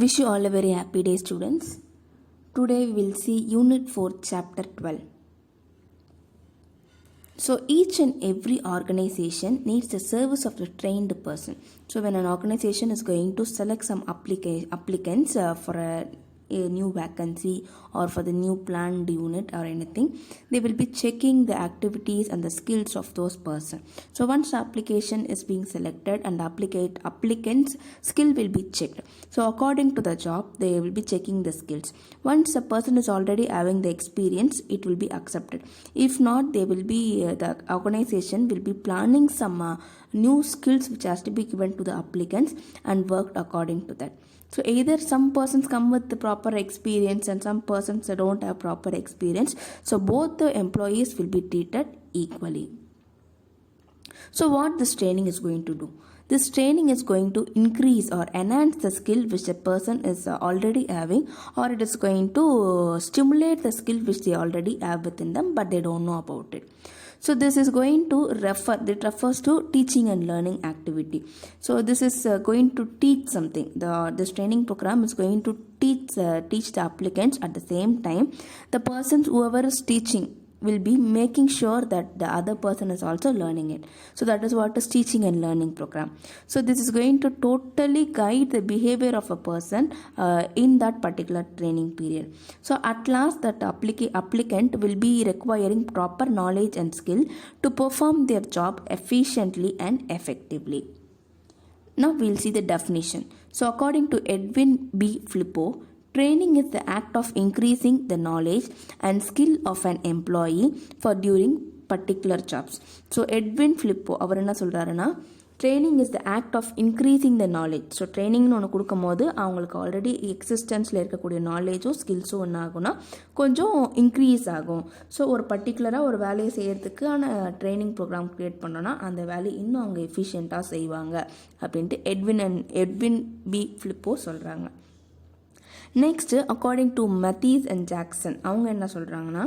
Wish you all a very happy day, students. Today we will see Unit 4, Chapter 12. So each and every organization needs the service of a trained person. So when an organization is going to select some applicants for a new vacancy or for the new planned unit or anything, they will be checking the activities and the skills of those person. So once the application is being selected and the applicant's skill will be checked. So according to the job, they will be checking the skills. Once a person is already having the experience, it will be accepted. If not, they will be the organization will be planning some new skills which has to be given to the applicants and worked according to that. So either some persons come with the proper experience and some persons don't have proper experience. So both the employees will be treated equally. So what this training is going to do? This training is going to increase or enhance the skill which a person is already having, or it is going to stimulate the skill which they already have within them but they don't know about it. So this is going to it refers to teaching and learning activity. So this is going to teach something. This training program is going to teach the applicants. At the same time, the persons whoever is teaching will be making sure that the other person is also learning it. So that is what is teaching and learning program. So this is going to totally guide the behavior of a person in that particular training period. So at last that applicant will be requiring proper knowledge and skill to perform their job efficiently and effectively. Now we'll see the definition. So according to Edwin B. Flippo, training is the act of increasing the knowledge and skill of an employee for during particular jobs. So Edwin Flippo அவர் என்ன சொல்றாருன்னா, training is the act of increasing the knowledge. So ட்ரைனிங்னு ஒன்று கொடுக்கும் போது அவங்களுக்கு already எக்ஸிஸ்டன்ஸில் இருக்கக்கூடிய நாலேஜும் ஸ்கில்ஸும் ஒன்று ஆகும்னா கொஞ்சம் இன்க்ரீஸ் ஆகும். ஸோ ஒரு பர்டிகுலராக ஒரு வேலையை செய்யறதுக்கான ட்ரைனிங் ப்ரோக்ராம் க்ரியேட் பண்ணோன்னா அந்த வேலையை இன்னும் அவங்க எஃபிஷியண்ட்டாக செய்வாங்க அப்படின்ட்டு எட்வின் பி ஃபிலிப்போ சொல்கிறாங்க. Next according to Mathis and Jackson அவங்க என்ன சொல்கிறாங்கன்னா,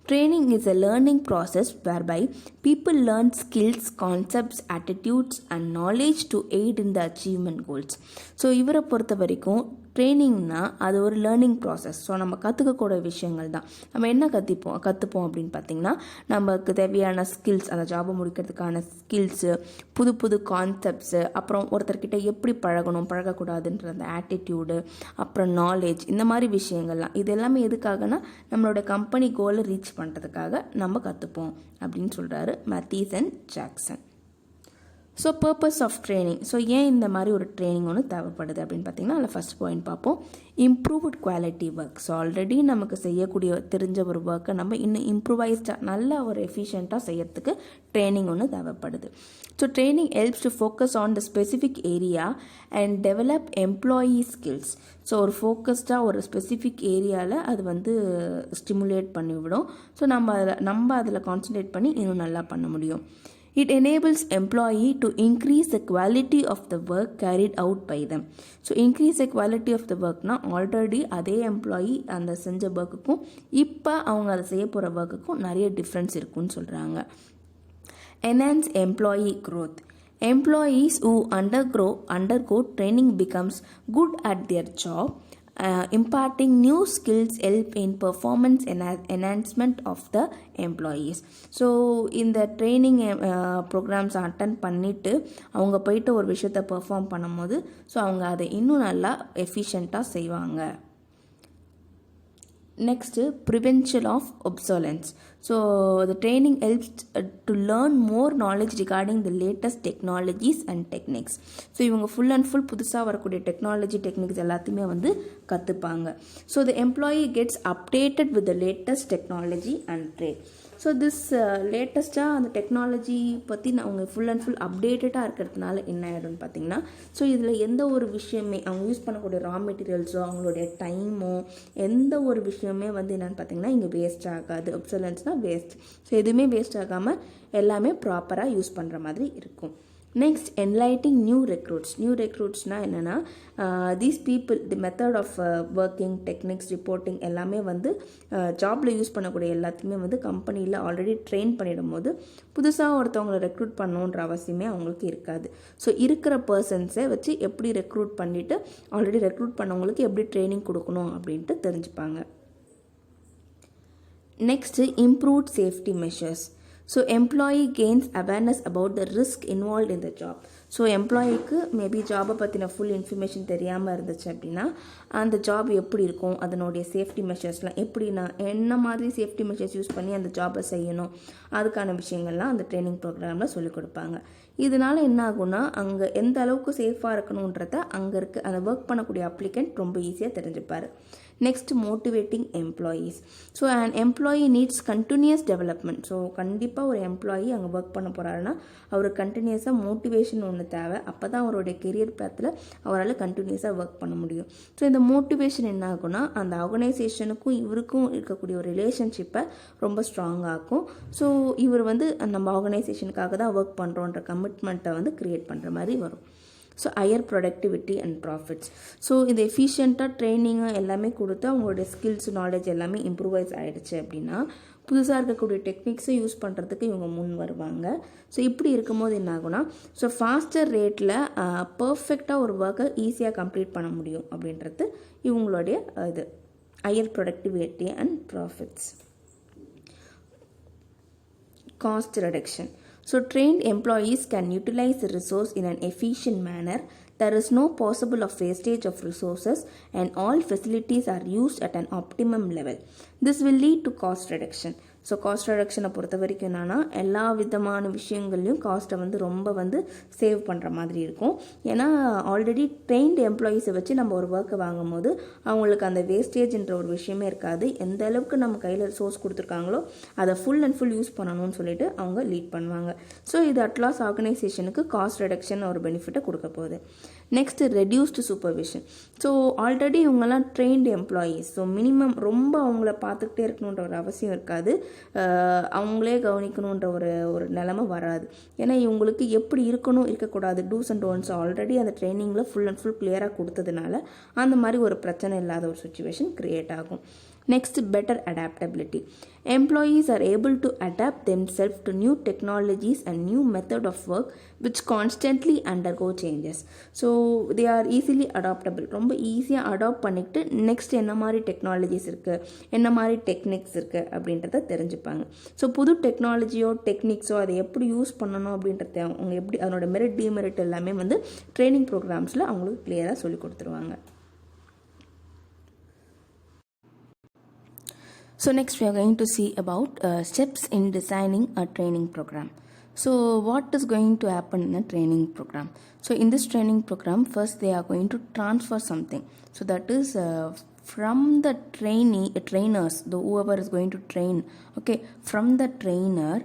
training is a learning process whereby people learn skills, concepts, attitudes and knowledge to aid in the achievement goals. So இவரை பொறுத்த வரைக்கும் ட்ரைனிங்னா அது ஒரு லேர்னிங் ப்ராசஸ். ஸோ நம்ம கற்றுக்கக்கூடிய விஷயங்கள் தான். நம்ம என்ன கற்றுப்போம் அப்படின்னு பார்த்தீங்கன்னா, நமக்கு தேவையான ஸ்கில்ஸ், அந்த ஜாபை முடிக்கிறதுக்கான ஸ்கில்ஸு, புது கான்செப்ட்ஸு, அப்புறம் ஒருத்தர்கிட்ட எப்படி பழகக்கூடாதுன்ற அந்த ஆட்டிடியூடு, அப்புறம் நாலேஜ், இந்த மாதிரி விஷயங்கள்லாம். இது எல்லாமே எதுக்காகனா நம்மளோட கம்பெனி கோலை ரீச் பண்ணுறதுக்காக நம்ம கற்றுப்போம் அப்படின்னு சொல்கிறாரு Mathis and Jackson. So purpose of training. So ஏன் இந்த மாதிரி ஒரு ட்ரைனிங் ஒன்று தேவைப்படுது அப்படின்னு பார்த்தீங்கன்னா, அதில் ஃபஸ்ட் பாயிண்ட் பார்ப்போம், improved quality work. So already நமக்கு செய்யக்கூடிய தெரிஞ்ச ஒரு ஒர்க்கை நம்ம இன்னும் இம்ப்ரூவைஸ்டாக நல்ல ஒரு எஃபிஷியண்ட்டாக செய்யறதுக்கு ட்ரைனிங் ஒன்று தேவைப்படுது. So training helps to focus on the specific area and develop employee skills. So ஒரு ஃபோக்கஸ்டாக ஒரு ஸ்பெசிஃபிக் ஏரியாவில் அது ஸ்டிமுலேட் பண்ணிவிடும். ஸோ நம்ம அதில் கான்சன்ட்ரேட் பண்ணி இன்னும் நல்லா பண்ண முடியும். It enables employee to increase the quality of the work carried out by them. So increase the quality of the work na already அதே எம்ப்ளாயி அந்த செஞ்ச ஒர்க்குக்கும் இப்போ அவங்க அதை செய்ய போகிற ஒர்க்குக்கும் நிறைய டிஃப்ரென்ஸ் இருக்குன்னு சொல்கிறாங்க. Enhance employee growth. Employees who undergo training becomes good at their job. Imparting new skills help in performance enhancement of the employees. So இந்த ட்ரைனிங் ப்ரோக்ராம்ஸ் அட்டன் பண்ணிவிட்டு அவங்க போயிட்டு ஒரு விஷயத்தை பெர்ஃபார்ம் பண்ணும்போது ஸோ அவங்க அதை இன்னும் நல்லா எஃபிஷியண்ட்டாக செய்வாங்க. Next, prevention of obsolescence. So the training helps to learn more knowledge regarding the latest technologies and techniques. So இவங்க ஃபுல் அண்ட் ஃபுல் புதுசாக வரக்கூடிய டெக்னிக்ஸ் எல்லாத்தையுமே கற்றுப்பாங்க. So the employee gets updated with the latest technology and trade. So this லேட்டஸ்ட்டாக அந்த technology பற்றி அவங்க full and full அப்டேட்டடாக இருக்கிறதுனால என்ன ஆகிடும்னு பார்த்தீங்கன்னா, ஸோ இதில் எந்த ஒரு விஷயமே அவங்க யூஸ் பண்ணக்கூடிய ரா மெட்டீரியல்ஸோ அவங்களுடைய டைமோ எந்த ஒரு விஷயமே என்னென்னு பார்த்தீங்கன்னா இங்கே வேஸ்ட் ஆகாது. ஒப்சலன்ஸ்னால் வேஸ்ட். ஸோ எதுவுமே வேஸ்ட் ஆகாமல் எல்லாமே ப்ராப்பராக யூஸ் பண்ணுற மாதிரி இருக்கும். Next, enlightening new recruits. New recruitsனா என்னென்னா these people, the method of working, techniques, reporting எல்லாமே வந்து ஜாபில் யூஸ் பண்ணக்கூடிய எல்லாத்தையுமே வந்து கம்பெனியில் ஆல்ரெடி ட்ரெயின் பண்ணிடும் போது புதுசாக ஒருத்தவங்களை ரெக்ரூட் பண்ணணுன்ற அவசியமே அவங்களுக்கு இருக்காது. ஸோ இருக்கிற பர்சன்ஸை வச்சு எப்படி ரெக்ரூட் பண்ணிவிட்டு ஆல்ரெடி ரெக்ரூட் பண்ணவங்களுக்கு எப்படி ட்ரைனிங் கொடுக்கணும் அப்படின்ட்டு தெரிஞ்சுப்பாங்க. Next, improved safety measures. So employee gains awareness about the risk involved in the job. So எம்ப்ளாயிக்கு மேபி ஜாபை பற்றின ஃபுல் இன்ஃபர்மேஷன் தெரியாமல் இருந்துச்சு அப்படின்னா அந்த ஜாப் எப்படி இருக்கும், அதனுடைய சேஃப்டி மெஷர்ஸ்லாம் எப்படி, நான் என்ன மாதிரி சேஃப்டி மெஷர்ஸ் யூஸ் பண்ணி அந்த ஜாபை செய்யணும், அதுக்கான விஷயங்கள்லாம் அந்த ட்ரைனிங் ப்ரோக்ராமில் சொல்லிக் கொடுப்பாங்க. இதனால் என்ன ஆகும்னா அங்கே எந்த அளவுக்கு சேஃபாக இருக்கணுன்றத அங்கே இருக்க அந்த ஒர்க் பண்ணக்கூடிய அப்ளிகண்ட் ரொம்ப ஈஸியாக தெரிஞ்சுப்பார். Next, motivating employees. So an employee needs continuous development. So கண்டிப்பாக ஒரு எம்ப்ளாயி அங்கே ஒர்க் பண்ண போகிறாருன்னா அவருக்கு கண்டினியூஸாக மோட்டிவேஷன் ஒன்று தேவை. அப்போ தான் அவருடைய கெரியர் பாத்தில் அவரால் கண்டினியூஸாக ஒர்க் பண்ண முடியும். ஸோ இந்த மோட்டிவேஷன் என்ன ஆகும்னா அந்த ஆர்கனைசேஷனுக்கும் இவருக்கும் இருக்கக்கூடிய ஒரு ரிலேஷன்ஷிப்பை ரொம்ப ஸ்ட்ராங்காகும். ஸோ இவர் வந்து நம்ம ஆர்கனைசேஷனுக்காக தான் ஒர்க் பண்ணுறோன்ற கமிட்மெண்ட்டை வந்து க்ரியேட் பண்ணுற மாதிரி வரும். So higher productivity and profits. So இது எஃபிஷியண்ட்டாக ட்ரைனிங்கு எல்லாமே கொடுத்து அவங்களுடைய ஸ்கில்ஸ் நாலேஜ் எல்லாமே இம்ப்ரூவைஸ் ஆகிடுச்சு அப்படின்னா புதுசாக இருக்கக்கூடிய டெக்னிக்ஸை யூஸ் பண்ணுறதுக்கு இவங்க முன் வருவாங்க. ஸோ இப்படி இருக்கும்போது என்ன ஆகுனா ஸோ ஃபாஸ்டர் ரேட்டில் பர்ஃபெக்டாக ஒரு ஒர்க்கை ஈஸியாக கம்ப்ளீட் பண்ண முடியும் அப்படின்றது இவங்களுடைய இது higher productivity and profits. Cost reduction. So trained employees can utilize the resource in an efficient manner. There is no possible of wastage of resources and all facilities are used at an optimum level. This will lead to cost reduction. So cost ரெடக்ஷனை பொறுத்த வரைக்கும் என்னென்னா எல்லா விதமான விஷயங்கள்லையும் காஸ்ட்டை வந்து ரொம்ப வந்து சேவ் பண்ணுற மாதிரி இருக்கும். ஏன்னா ஆல்ரெடி ட்ரெயின்டு எம்ப்ளாயீஸை வச்சு நம்ம ஒரு ஒர்க்கை வாங்கும் போது அவங்களுக்கு அந்த வேஸ்டேஜ்ன்ற ஒரு விஷயமே இருக்காது. எந்த அளவுக்கு நம்ம கையில் ரிசோர்ஸ் கொடுத்துருக்காங்களோ அதை ஃபுல் அண்ட் ஃபுல் யூஸ் பண்ணணும்னு சொல்லிட்டு அவங்க லீட் பண்ணுவாங்க. ஸோ இது அட்லாஸ் ஆர்கனைசேஷனுக்கு காஸ்ட் ரெடக்ஷன் ஒரு பெனிஃபிட்டை கொடுக்க போகுது. Next reduced supervision. So already இவங்கெல்லாம் ட்ரெயின்டு எம்ப்ளாயீஸ். ஸோ மினிமம் ரொம்ப அவங்கள பார்த்துக்கிட்டே இருக்கணுன்ற ஒரு அவசியம் இருக்காது. அவங்களே கவனிக்கணுன்ற ஒரு நிலைமை வராது. ஏன்னா இவங்களுக்கு எப்படி இருக்கணும் இருக்கக்கூடாது டூஸ் அண்ட் டோன்ஸ் ஆல்ரெடி அந்த ட்ரைனிங்கில் ஃபுல் அண்ட் ஃபுல் கிளியராக கொடுத்ததுனால அந்த மாதிரி ஒரு பிரச்சனை இல்லாத ஒரு சுச்சுவேஷன் க்ரியேட் ஆகும். Next, better adaptability. Employees are able to adapt themselves to new technologies and new method of work which constantly undergo changes. So they are easily adaptable. ரொம்ப ஈஸியாக அடாப்ட் பண்ணிக்கிட்டு நெக்ஸ்ட் என்ன மாதிரி டெக்னாலஜிஸ் இருக்குது, என்ன மாதிரி techniques இருக்குது அப்படின்றத தெரிஞ்சுப்பாங்க. ஸோ புது டெக்னாலஜியோ டெக்னிக்ஸோ அதை எப்படி யூஸ் பண்ணணும் அப்படின்றத அவங்க எப்படி அதனோட மெரிட் டிமெரிட் எல்லாமே வந்து ட்ரைனிங் ப்ரோக்ராம்ஸில் அவங்களுக்கு கிளியராக சொல்லி கொடுத்துருவாங்க. So next we are going to see about steps in designing a training program. So what is going to happen in a training program? So in this training program, first they are going to transfer something. So that is from the trainers, whoever is going to train, okay, from the trainer,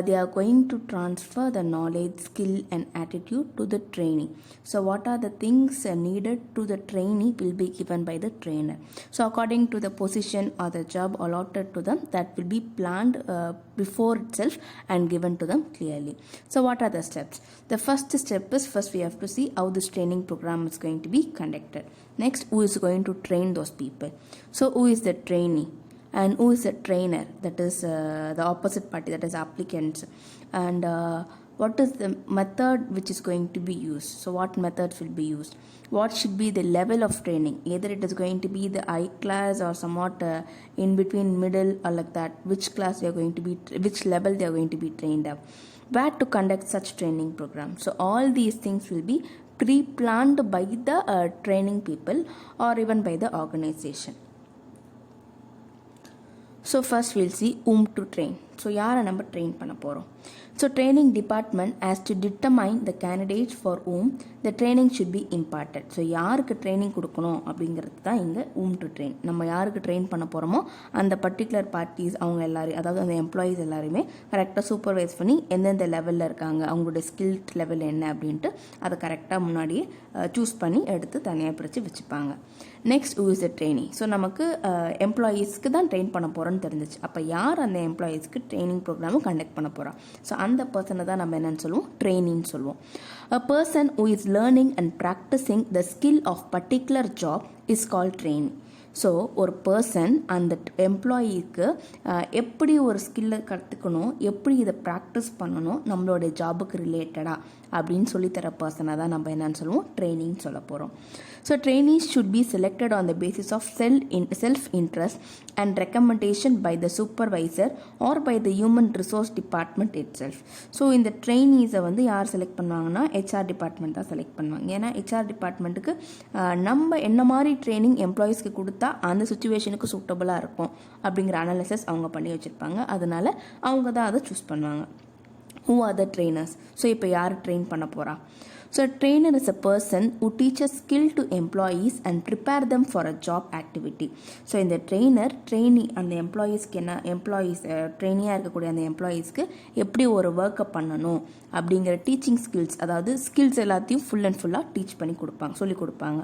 they are going to transfer the knowledge, skill and attitude to the trainee. So what are the things needed to the trainee will be given by the trainer. So according to the position or the job allotted to them, that will be planned before itself and given to them clearly. So what are the steps? The first step is first we have to see how this training program is going to be conducted. Next, who is going to train those people? So who is the trainee and who is the trainer? That is the opposite party, that is applicants. And what is the method which is going to be used? So what methods will be used? What should be the level of training? Either it is going to be the high class or somewhat in between middle or like that. Which class they are going to be, which level they are going to be trained up? Where to conduct such training program? So all these things will be pre-planned by the training people or even by the organization. So first we'll see whom to train. So யாரை நம்ம train பண்ண போகிறோம்? So training department has to determine the candidates for whom the training should be imparted. So யாருக்கு training கொடுக்கணும் அப்படிங்கிறது தான் இங்கே whom to train. நம்ம யாருக்கு ட்ரெயின் பண்ண போகிறோமோ அந்த பர்டிகுலர் பார்ட்டிஸ் அவங்க எல்லாரும், அதாவது அந்த எம்ப்ளாயீஸ் எல்லாருமே கரெக்டாக சூப்பர்வைஸ் பண்ணி எந்தெந்த லெவலில் இருக்காங்க, அவங்களுடைய ஸ்கில் லெவல் என்ன அப்படின்ட்டு அதை கரெக்டாக முன்னாடியே சூஸ் பண்ணி எடுத்து தனியாக பிரித்து வச்சுப்பாங்க. Next who is the trainee. So நமக்கு எம்ப்ளாயீஸ்க்கு தான் ட்ரெயின் பண்ண போகிறோன்னு தெரிஞ்சிச்சு. அப்போ யார் அந்த எம்ப்ளாயீஸ்க்கு ட்ரைனிங் ப்ரோக்ராமும் கண்டக்ட் பண்ண போகிறோம். ஸோ அந்த பர்சனை தான் நம்ம என்னன்னு சொல்லுவோம், ட்ரெயினின்னு சொல்லுவோம். A person who is learning and practicing the skill of particular job is called trainee. So ஒரு பர்சன் அந்த எம்ப்ளாயிக்கு எப்படி ஒரு ஸ்கில்லை கற்றுக்கணும், எப்படி இதை ப்ராக்டிஸ் பண்ணணும் நம்மளோட ஜாபுக்கு ரிலேட்டடாக அப்படின்னு சொல்லித்தர பர்சனை தான் நம்ம என்னன்னு சொல்லுவோம், ட்ரெயினிங் சொல்ல போகிறோம். So trainees should be selected on the basis of self interest and recommendation by the supervisor or by the human resource department itself. So இந்த ட்ரெயினிஸை வந்து யார் செலக்ட் பண்ணுவாங்கன்னா HR டிபார்ட்மெண்ட் தான் செலக்ட் பண்ணுவாங்க. ஏன்னா HR டிபார்ட்மெண்ட்டுக்கு நம்ம என்ன மாதிரி ட்ரைனிங் எம்ப்ளாயீஸ்க்கு கொடுத்தா அந்த சுச்சுவேஷனுக்கு சூட்டபுளாக இருக்கும் அப்படிங்கிற அனாலிசிஸ் அவங்க பண்ணி வச்சுருப்பாங்க. அதனால அவங்க தான் அதை சூஸ் பண்ணுவாங்க. Who are the trainers? So இப்போ யார் ட்ரெயின் பண்ண போகிறா? So a trainer is a person who teaches skill to employees and prepare them for a job activity. So இந்த trainee அந்த எம்ப்ளாயீஸ்க்கு என்ன ட்ரெயினியாக இருக்கக்கூடிய அந்த எம்ப்ளாயீஸ்க்கு எப்படி ஒரு ஒர்க்கை பண்ணணும் அப்படிங்கிற டீச்சிங் ஸ்கில்ஸ், அதாவது ஸ்கில்ஸ் எல்லாத்தையும் ஃபுல் அண்ட் ஃபுல்லாக டீச் பண்ணி சொல்லிக் கொடுப்பாங்க.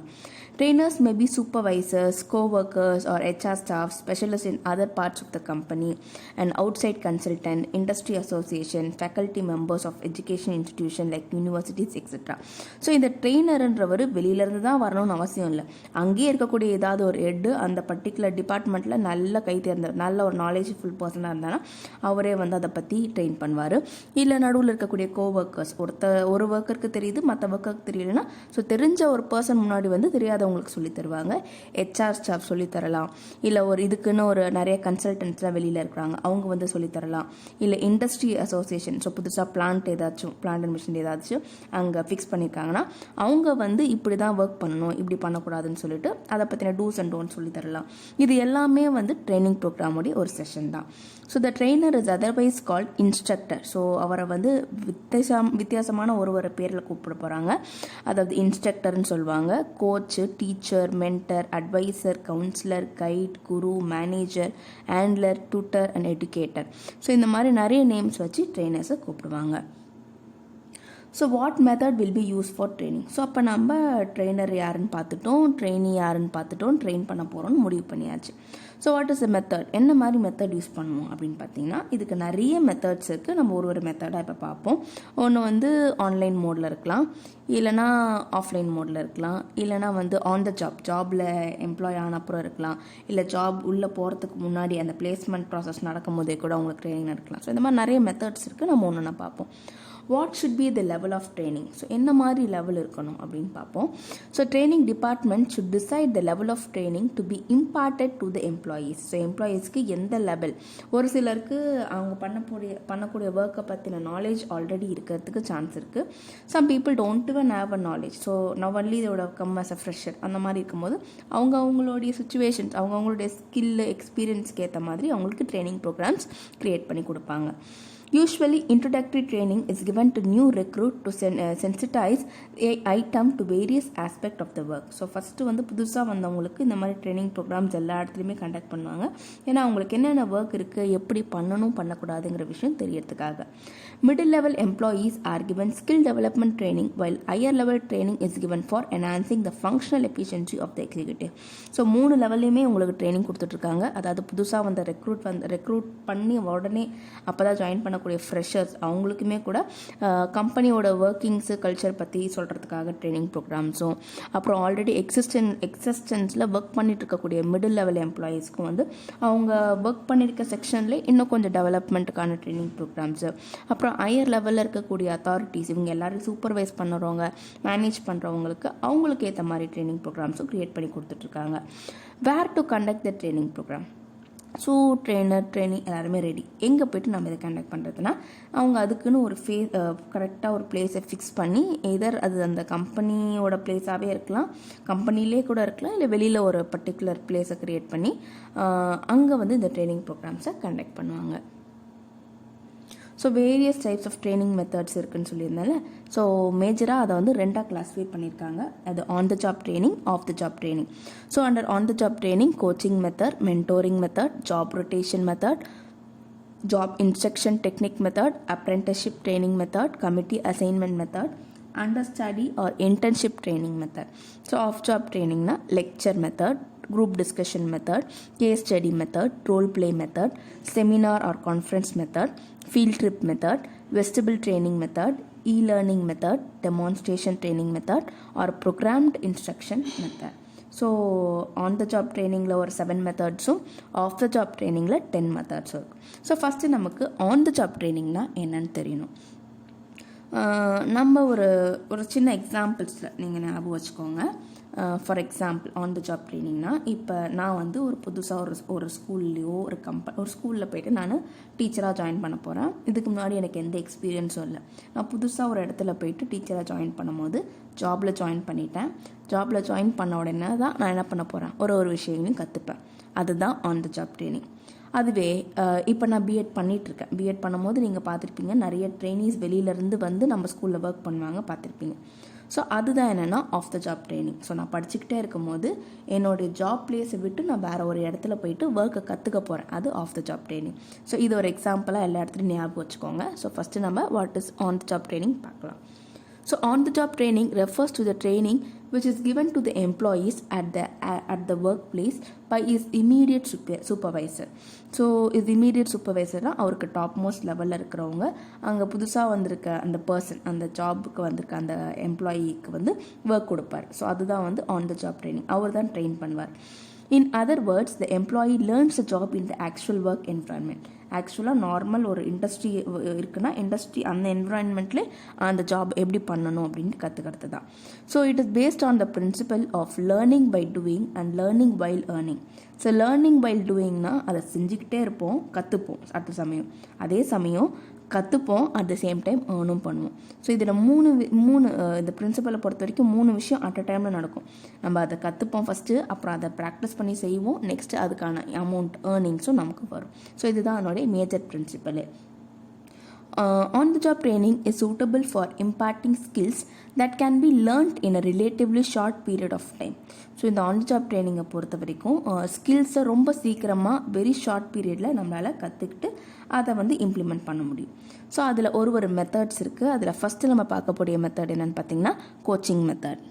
Trainers may be supervisors, co-workers or HR staff, specialists in other parts of the company, an outside consultant, industry association, faculty members of education institution like universities, etc. So இந்த ட்ரெயினர்ன்றவர் வெளியிலேருந்து தான் வரணும்னு அவசியம் இல்லை. அங்கேயே இருக்கக்கூடிய ஏதாவது ஒரு ஹெட்டு அந்த பர்டிகுலர் டிபார்ட்மெண்ட்டில் நல்ல நல்ல ஒரு நாலேஜ்ஃபுல் பர்சனாக இருந்தாலும் அவரே வந்து அதை பற்றி ட்ரெயின் பண்ணுவார். இல்லை நடுவில் இருக்கக்கூடிய கோவர்க்கர்ஸ், ஒரு ஒர்க்கருக்கு தெரியுது மற்ற ஒர்க்கருக்கு தெரியலன்னா ஸோ தெரிஞ்ச ஒரு பர்சன் முன்னாடி வந்து தெரியாதவங்களுக்கு சொல்லி தருவாங்க. HR ஸ்டாஃப் சொல்லித்தரலாம். இல்லை இதுக்குன்னு ஒரு நிறைய கன்சல்டன்ட்ஸ்லாம் வெளியில் இருக்கிறாங்க, அவங்க வந்து சொல்லித்தரலாம். இல்லை இண்டஸ்ட்ரி அசோசியேஷன், ஸோ புதுசாக பிளான்ட் அண்ட் மிஷின் ஏதாச்சும் அங்கே ஃபிக்ஸ் பண்ணியிருக்காங்கன்னா அவங்க வந்து இப்படி தான் ஒர்க் பண்ணணும், இப்படி பண்ணக்கூடாதுன்னு சொல்லிட்டு அதை பற்றின டூஸ் அண்ட் டோன்ட் சொல்லி தரலாம். இது எல்லாமே வந்து ட்ரைனிங் ப்ரோக்ராமுடைய ஒரு செஷன் தான். So the trainer is otherwise called instructor. So அவரை வந்து வித்தியாசமான ஒரு பேரில் கூப்பிட போகிறாங்க. அதாவது இன்ஸ்ட்ரக்டர்னு சொல்லுவாங்க, coach, teacher, mentor, advisor, counsellor, guide, guru, manager, handler, tutor and educator. So இந்த மாதிரி நிறைய நேம்ஸ் வச்சு ட்ரெயினர்ஸை கூப்பிடுவாங்க. So what method will be use for training. So அப்போ நம்ம ட்ரெயினர் யாருன்னு பார்த்துட்டோம், ட்ரெயினி யாருன்னு பார்த்துட்டோம், ட்ரெயின் பண்ண போகிறோம்னு முடிவு பண்ணியாச்சு. So what is a method, என்ன மாதிரி மெத்தட் யூஸ் பண்ணுவோம் அப்படின்னு பார்த்தீங்கன்னா இதுக்கு நிறைய மெத்தட்ஸ் இருக்குது. நம்ம ஒரு மெத்தடாக இப்போ பார்ப்போம். ஒன்று வந்து ஆன்லைன் மோடில் இருக்கலாம், இல்லைனா ஆஃப்லைன் மோடில் இருக்கலாம், இல்லைனா வந்து ஆன் த ஜாபில் எம்ப்ளாய் ஆன அப்புறம் இருக்கலாம், இல்லை ஜாப் உள்ளே போகிறதுக்கு முன்னாடி அந்த பிளேஸ்மெண்ட் ப்ராசஸ் நடக்கும் போதே கூட உங்களுக்கு ட்ரைனிங் நடக்கலாம். ஸோ இந்த மாதிரி நிறைய மெத்தட்ஸ் இருக்குது. நம்ம ஒன்று பார்ப்போம். What should be the level of training. So என்ன மாதிரி லெவல் இருக்கணும் அப்படின்னு பார்ப்போம். So training department should decide the level of training to be imparted to the employees. So எம்ப்ளாயீஸ்க்கு எந்த லெவல், ஒரு சிலருக்கு அவங்க பண்ணக்கூடிய ஒர்க்கை பற்றின நாலேஜ் ஆல்ரெடி இருக்கிறதுக்கு சான்ஸ் இருக்குது. Some people don't even have a knowledge. So நான் ஒன்லி இதோட கம் அஸ் அ ஃப்ரெஷர் அந்த மாதிரி இருக்கும்போது அவங்களுடைய சுச்சுவேஷன்ஸ், அவங்களுடைய ஸ்கில் எக்ஸ்பீரியன்ஸ்க்கு ஏற்ற மாதிரி அவங்களுக்கு ட்ரைனிங் ப்ரோக்ராம்ஸ் க்ரியேட் பண்ணி கொடுப்பாங்க. Usually, introductory training is given to new recruit to sensitize a item to various aspects of the work. So, first வந்து புதுசாக வந்தவங்களுக்கு இந்த மாதிரி ட்ரைனிங் ப்ரோக்ராம்ஸ் எல்லா இடத்துலையுமே கண்டக்ட் பண்ணுவாங்க. ஏன்னா அவங்களுக்கு என்னென்ன ஒர்க் இருக்குது, எப்படி பண்ணணும் பண்ணக்கூடாதுங்கிற விஷயம் தெரியறதுக்காக. Middle level employees are given skill development training while higher level training is given for enhancing the functional efficiency of the executive. So 3 லெவல்லையுமே உங்களுக்கு ட்ரைனிங் கொடுத்துட்ருக்காங்க. அதாவது புதுசாக வந்த ரெக்ரூட் பண்ணி உடனே அப்போ தான் ஜாயின் பண்ணக்கூடிய ஃப்ரெஷர்ஸ் அவங்களுக்குமே கூட கம்பெனியோட ஒர்க்கிங்ஸு கல்ச்சர் பற்றி சொல்கிறதுக்காக ட்ரைனிங் ப்ரோக்ராம்ஸும், அப்புறம் ஆல்ரெடி எக்ஸிஸ்டன்ஸில் ஒர்க் பண்ணிட்டு இருக்கக்கூடிய மிடில் லெவல் எம்ப்ளாயீஸ்க்கும் வந்து அவங்க ஒர்க் பண்ணியிருக்க செக்ஷன்லேயே இன்னும் கொஞ்சம் டெவலப்மெண்ட்டுக்கான ட்ரைனிங் ப்ரோக்ராம்ஸு, அப்புறம் ஹையர் லெவலில் இருக்கக்கூடிய அத்தாரிட்டிஸ் இவங்க எல்லாரும் சூப்பர்வைஸ் பண்ணுறவங்க, மேனேஜ் பண்ணுறவங்களுக்கு அவங்களுக்கு ஏற்ற மாதிரி ட்ரைனிங் ப்ரோக்ராம்ஸும் க்ரியேட் பண்ணி கொடுத்துட்ருக்காங்க. Where to conduct the training program. So trainee எல்லாருமே ரெடி. எங்கே போய்ட்டு நம்ம இதை கண்டக்ட் பண்ணுறதுனா அவங்க அதுக்குன்னு ஒரு கரெக்டாக ஒரு பிளேஸை ஃபிக்ஸ் பண்ணி, எதர் அது அந்த கம்பெனியோட பிளேஸாகவே இருக்கலாம், கம்பெனிலே கூட இருக்கலாம், இல்லை வெளியில் ஒரு பர்டிகுலர் பிளேஸை க்ரியேட் பண்ணி அங்கே வந்து இந்த ட்ரைனிங் ப்ரோக்ராம்ஸை கண்டக்ட் பண்ணுவாங்க. So various types of training methods இருக்குன்னு சொல்லியிருந்தால, ஸோ மேஜராக அதை வந்து ரெண்டாக கிளாஸிஃபை பண்ணியிருக்காங்க. அது on the job training, off the job training. So under on the job training coaching method, mentoring method, job rotation method, job instruction technique method, apprenticeship training method, committee assignment method, understudy or internship training method. So off job training na lecture method, group discussion method, case study method, role play method, seminar or conference method, field trip method, vestibule training method, e-learning method, demonstration training method, or programmed instruction method. So on the job ட்ரைனிங்கில் ஒரு 7 மெத்தட்ஸும் of the job ட்ரைனிங்கில் 10 மெத்தட்ஸும் இருக்கும். So first நமக்கு on the job ட்ரைனிங்னா என்னன்னு தெரியணும். நம்ம ஒரு சின்ன எக்ஸாம்பிள்ஸில் நீங்கள் ஞாபகம் வச்சுக்கோங்க. For example on the job ட்ரைனிங்னா, இப்போ நான் வந்து ஒரு புதுசாக ஒரு ஸ்கூல்லையோ ஒரு ஸ்கூலில் போய்ட்டு நான் டீச்சராக ஜாயின் பண்ண போகிறேன். இதுக்கு முன்னாடி எனக்கு எந்த எக்ஸ்பீரியன்ஸும் இல்லை. நான் புதுசாக ஒரு இடத்துல போய்ட்டு டீச்சராக ஜாயின் பண்ணும்போது ஜாபில் ஜாயின் பண்ணிட்டேன். ஜாபில் ஜாயின் பண்ண உடனே தான் நான் என்ன பண்ண போகிறேன், ஒரு விஷயங்களையும் கற்றுப்பேன். அதுதான் ஆன் த ஜாப் ட்ரைனிங். அதுவே இப்போ நான் பிஎட் பண்ணிகிட்ருக்கேன். பிஎட் பண்ணும்போது நீங்கள் பார்த்துருப்பீங்க, நிறைய ட்ரெயினிஸ் வெளியிலேருந்து வந்து நம்ம ஸ்கூலில் ஒர்க் பண்ணுவாங்க, பார்த்துருப்பீங்க. ஸோ அதுதான் என்னென்னா off the job training. So நான் படிச்சுக்கிட்டே இருக்கும்போது என்னுடைய ஜாப் பிளேஸை விட்டு நான் வேறு ஒரு இடத்துல போயிட்டு ஒர்க்கை கற்றுக்க போகிறேன். அது off the job training. So இது ஒரு எக்ஸாம்பிளாக எல்லா இடத்துலையும் ஞாபகம் வச்சுக்கோங்க. ஸோ ஃபஸ்ட்டு நம்ம what is on the job training பார்க்கலாம். So on the job training refers to the training which is given to the employees at the workplace by his immediate supervisor. So his immediate supervisor அவருக்கு top most லெவலில் இருக்கிறவங்க, அங்கே புதுசாக வந்திருக்க அந்த person, அந்த ஜாபுக்கு வந்திருக்க அந்த எம்ப்ளாயிக்கு வந்து ஒர்க் கொடுப்பார். ஸோ அதுதான் வந்து ஆன் த ஜாப் ட்ரைனிங். அவர் தான் ட்ரெயின் பண்ணுவார். In other words, the employee learns the job in the actual work environment. ஆக்சுவலாக நார்மல் ஒரு இண்டஸ்ட்ரி இருக்குன்னா இண்டஸ்ட்ரி அந்த என்விரான்மெண்ட்லேயே அந்த ஜாப் எப்படி பண்ணணும் அப்படின்ட்டு கற்றுக்கிறது தான். So it is based on the principle of learning by doing and learning while earning. So learning while டூயிங்னா அதை செஞ்சுக்கிட்டே இருப்போம், கற்றுப்போம் அதே சமயம் கற்றுப்போம், அட் த சேம் டைம் ஏர்னும் பண்ணுவோம். ஸோ இதில் மூணு இந்த பிரின்சிபலை பொறுத்த வரைக்கும் 3 விஷயம் அட் அ டைமில் நடக்கும். நம்ம அதை கற்றுப்போம் ஃபஸ்ட்டு, அப்புறம் அதை ப்ராக்டிஸ் பண்ணி செய்வோம், நெக்ஸ்ட்டு அதுக்கான அமௌண்ட் ஏர்னிங்ஸும் நமக்கு வரும். ஸோ இதுதான் என்னுடைய major principal. On the job training is suitable for imparting skills that can be learned in a relatively short period of time. So இந்த ஆன் த ஜாப் ட்ரைனிங்கை பொறுத்த வரைக்கும் ஸ்கில்ஸை ரொம்ப சீக்கிரமாக வெரி ஷார்ட் பீரியடில் நம்மளால் கற்றுக்கிட்டு அதை வந்து இம்ப்ளிமெண்ட் பண்ண முடியும். ஸோ அதில் ஒரு மெத்தட்ஸ் இருக்குது. அதில் ஃபஸ்ட்டு நம்ம பார்க்கக்கூடிய மெத்தட் என்னென்னு பார்த்தீங்கன்னா coaching method.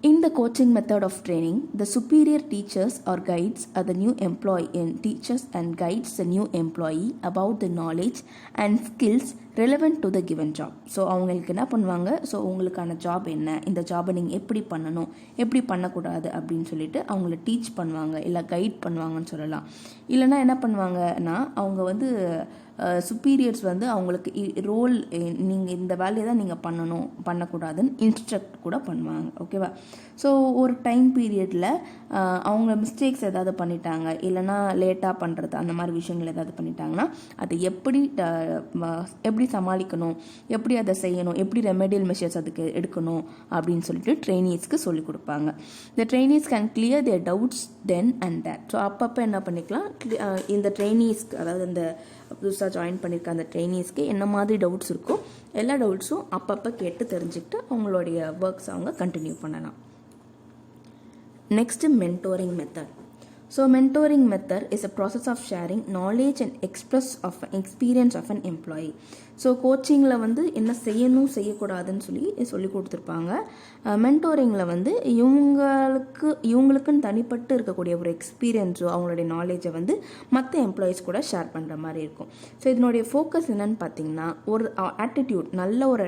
In the coaching method of training, the superior teachers or guides are the new employee teachers and guides the new employee about the knowledge and skills relevant to the given job. So அவங்களுக்கு என்ன பண்ணுவாங்க, so உங்களுக்கான job என்ன, இந்த ஜாபை நீங்கள் எப்படி பண்ணணும், எப்படி பண்ணக்கூடாது அப்படின்னு சொல்லிட்டு அவங்கள டீச் பண்ணுவாங்க, இல்லை கைட் பண்ணுவாங்கன்னு சொல்லலாம். இல்லைனா என்ன பண்ணுவாங்கன்னா அவங்க வந்து சுப்பீரியர்ஸ் வந்து அவங்களுக்கு ரோல், நீங்கள் இந்த வேலையை தான் நீங்கள் பண்ணக்கூடாதுன்னு இன்ஸ்ட்ரக்ட் கூட பண்ணுவாங்க. ஓகேவா? ஸோ ஒரு டைம் பீரியடில் அவங்க மிஸ்டேக்ஸ் ஏதாவது பண்ணிட்டாங்க, இல்லைனா லேட்டாக பண்ணுறது, அந்த மாதிரி விஷயங்கள் ஏதாவது பண்ணிட்டாங்கன்னா அதை எப்படி சமாளிக்கணும், எப்படி அதை செய்யணும், எப்படி ரெமெடியல் மெஷர்ஸ் அதுக்கு எடுக்கணும் அப்படின்னு சொல்லிட்டு ட்ரெயினிஸ்க்கு சொல்லிக் கொடுப்பாங்க. இந்த trainees can clear their doubts then and there. So அப்பப்போ என்ன பண்ணிக்கலாம், இந்த ட்ரெயினிஸ்க்கு, அதாவது இந்த புதுசாக ஜாயின் பண்ணியிருக்க அந்த ட்ரெயினிஸ்க்கு என்ன மாதிரி டவுட்ஸ் இருக்கோ எல்லா டவுட்ஸும் அப்பப்போ கேட்டு தெரிஞ்சுக்கிட்டு அவங்களுடைய ஒர்க்ஸ் அவங்க கண்டினியூ பண்ணலாம். Next, mentoring method. So mentoring method is a process of sharing knowledge and experience of an employee. So கோச்சிங்கில் வந்து என்ன செய்யணும் செய்யக்கூடாதுன்னு சொல்லி கொடுத்துருப்பாங்க. மென்டோரிங்கில் வந்து இவங்களுக்குன்னு தனிப்பட்டு இருக்கக்கூடிய ஒரு எக்ஸ்பீரியன்ஸோ அவங்களுடைய நாலேஜை வந்து மற்ற எம்ப்ளாயீஸ் கூட ஷேர் பண்ணுற மாதிரி இருக்கும். ஸோ இதனுடைய ஃபோக்கஸ் என்னன்னு பார்த்தீங்கன்னா, ஒரு ஆட்டிடியூட், நல்ல ஒரு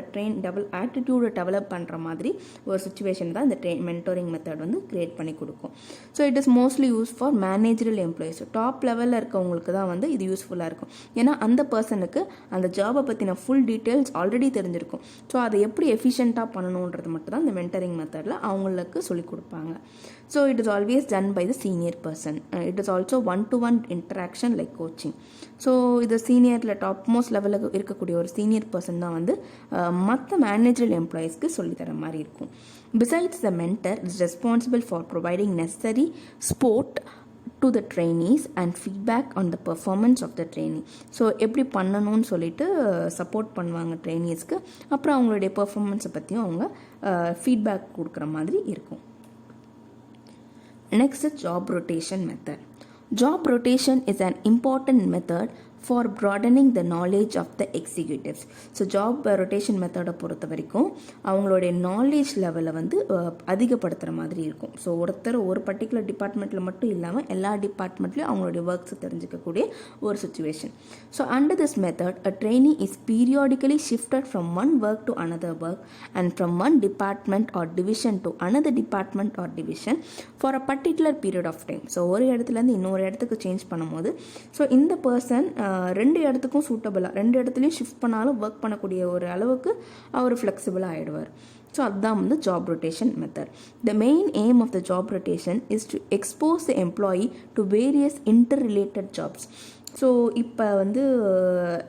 ஆட்டிடியூடை டெவலப் பண்ணுற மாதிரி ஒரு சுச்சுவேஷன் தான் இந்த மென்டோரிங் மெத்தட் வந்து கிரியேட் பண்ணி கொடுக்கும். So it is mostly use for managerial employees. Top லெவலில் இருக்கவங்களுக்கு தான் வந்து இது யூஸ்ஃபுல்லாக இருக்கும். ஏன்னா அந்த பர்சனுக்கு அந்த ஜாபை பற்றின ஃபுல் டீட்டெயில்ஸ் ஆல்ரெடி தெரிஞ்சிருக்கும். ஸோ அதை எப்படி எஃபிஷியண்ட்டாக பண்ணணுன்றது மட்டும் தான் இந்த மென்டரிங் மெத்தடில் அவங்களுக்கு சொல்லிக் கொடுப்பாங்க. So it is always done by the senior person. It is also 1-to-1 interaction like coaching. So இது சீனியரில் டாப் மோஸ்ட் லெவலில் இருக்கக்கூடிய ஒரு சீனியர் பர்சன் தான் வந்து மற்ற மேனேஜரல் எம்ப்ளாயீஸ்க்கு சொல்லித்தர மாதிரி இருக்கும். Besides, the mentor is responsible for providing necessary support to the trainees and feedback on the performance of the trainee. So எப்படி பண்ணணும்னு சொல்லிட்டு சப்போர்ட் பண்ணுவாங்க ட்ரெயினிஸ்க்கு. அப்புறம் அவங்களுடைய பெர்ஃபார்மன்ஸை பற்றியும் அவங்க ஃபீட்பேக் கொடுக்குற மாதிரி இருக்கும். Next, job rotation method. Job rotation is an important method for broadening the knowledge of the executives. So job rotation மெத்தடை பொறுத்த வரைக்கும் அவங்களுடைய நாலேஜ் லெவலை வந்து அதிகப்படுத்துகிற மாதிரி இருக்கும். ஸோ ஒருத்தர் ஒரு பர்டிகுலர் டிபார்ட்மெண்ட்டில் மட்டும் இல்லாமல் எல்லா டிபார்ட்மெண்ட்லையும் அவங்களுடைய ஒர்க்ஸை தெரிஞ்சுக்கக்கூடிய ஒரு situation. So under this method a trainee is periodically shifted from one work to another work and from one department or division to another department or division for a particular period of time. So ஒரு இடத்துலேருந்து இன்னொரு இடத்துக்கு change பண்ணும்போது so இந்த person ரெண்டு இடத்துக்கும் சூட்டபிளாக ரெண்டு இடத்துலையும் ஷிஃப்ட் பண்ணாலும் ஒர்க் பண்ணக்கூடிய ஒரு அளவுக்கு அவர் ஃப்ளெக்சிபிளாக ஆகிடுவார். ஸோ அதுதான் வந்து job rotation method. The main aim of the job rotation is to expose the employee to various inter related jobs. So இப்போ வந்து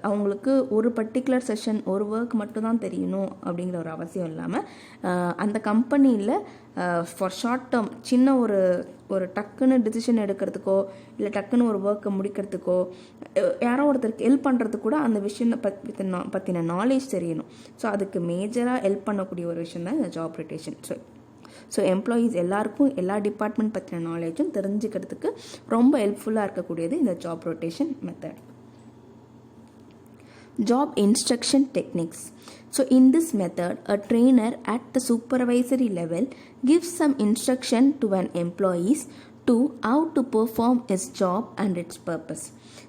அவங்களுக்கு ஒரு பர்டிகுலர் செஷன் ஒரு ஒர்க் மட்டும்தான் தெரியணும் அப்படிங்கிற ஒரு அவசியம் இல்லாமல் அந்த கம்பெனியில் ஃபார் ஷார்ட் டேர்ம் சின்ன ஒரு டக்குன்னு டிசிஷன் எடுக்கிறதுக்கோ இல்லை டக்குன்னு ஒரு ஒர்க்கை முடிக்கிறதுக்கோ யாரோ ஒருத்தருக்கு ஹெல்ப் பண்ணுறதுக்கு கூட அந்த விஷயம் பற்றின நாலேஜ் தெரியணும். ஸோ அதுக்கு மேஜராக ஹெல்ப் பண்ணக்கூடிய ஒரு விஷயம் தான் இந்த ஜாப் ரொட்டேஷன். ஸோ எம்ப்ளாயீஸ் எல்லாருக்கும் எல்லா டிபார்ட்மெண்ட் பற்றின நாலேஜும் தெரிஞ்சுக்கிறதுக்கு ரொம்ப ஹெல்ப்ஃபுல்லாக இருக்கக்கூடியது இந்த job rotation method. Job instruction techniques. So in this method, a trainer at the supervisory level gives some instruction to an employees to how to perform his job and its purpose.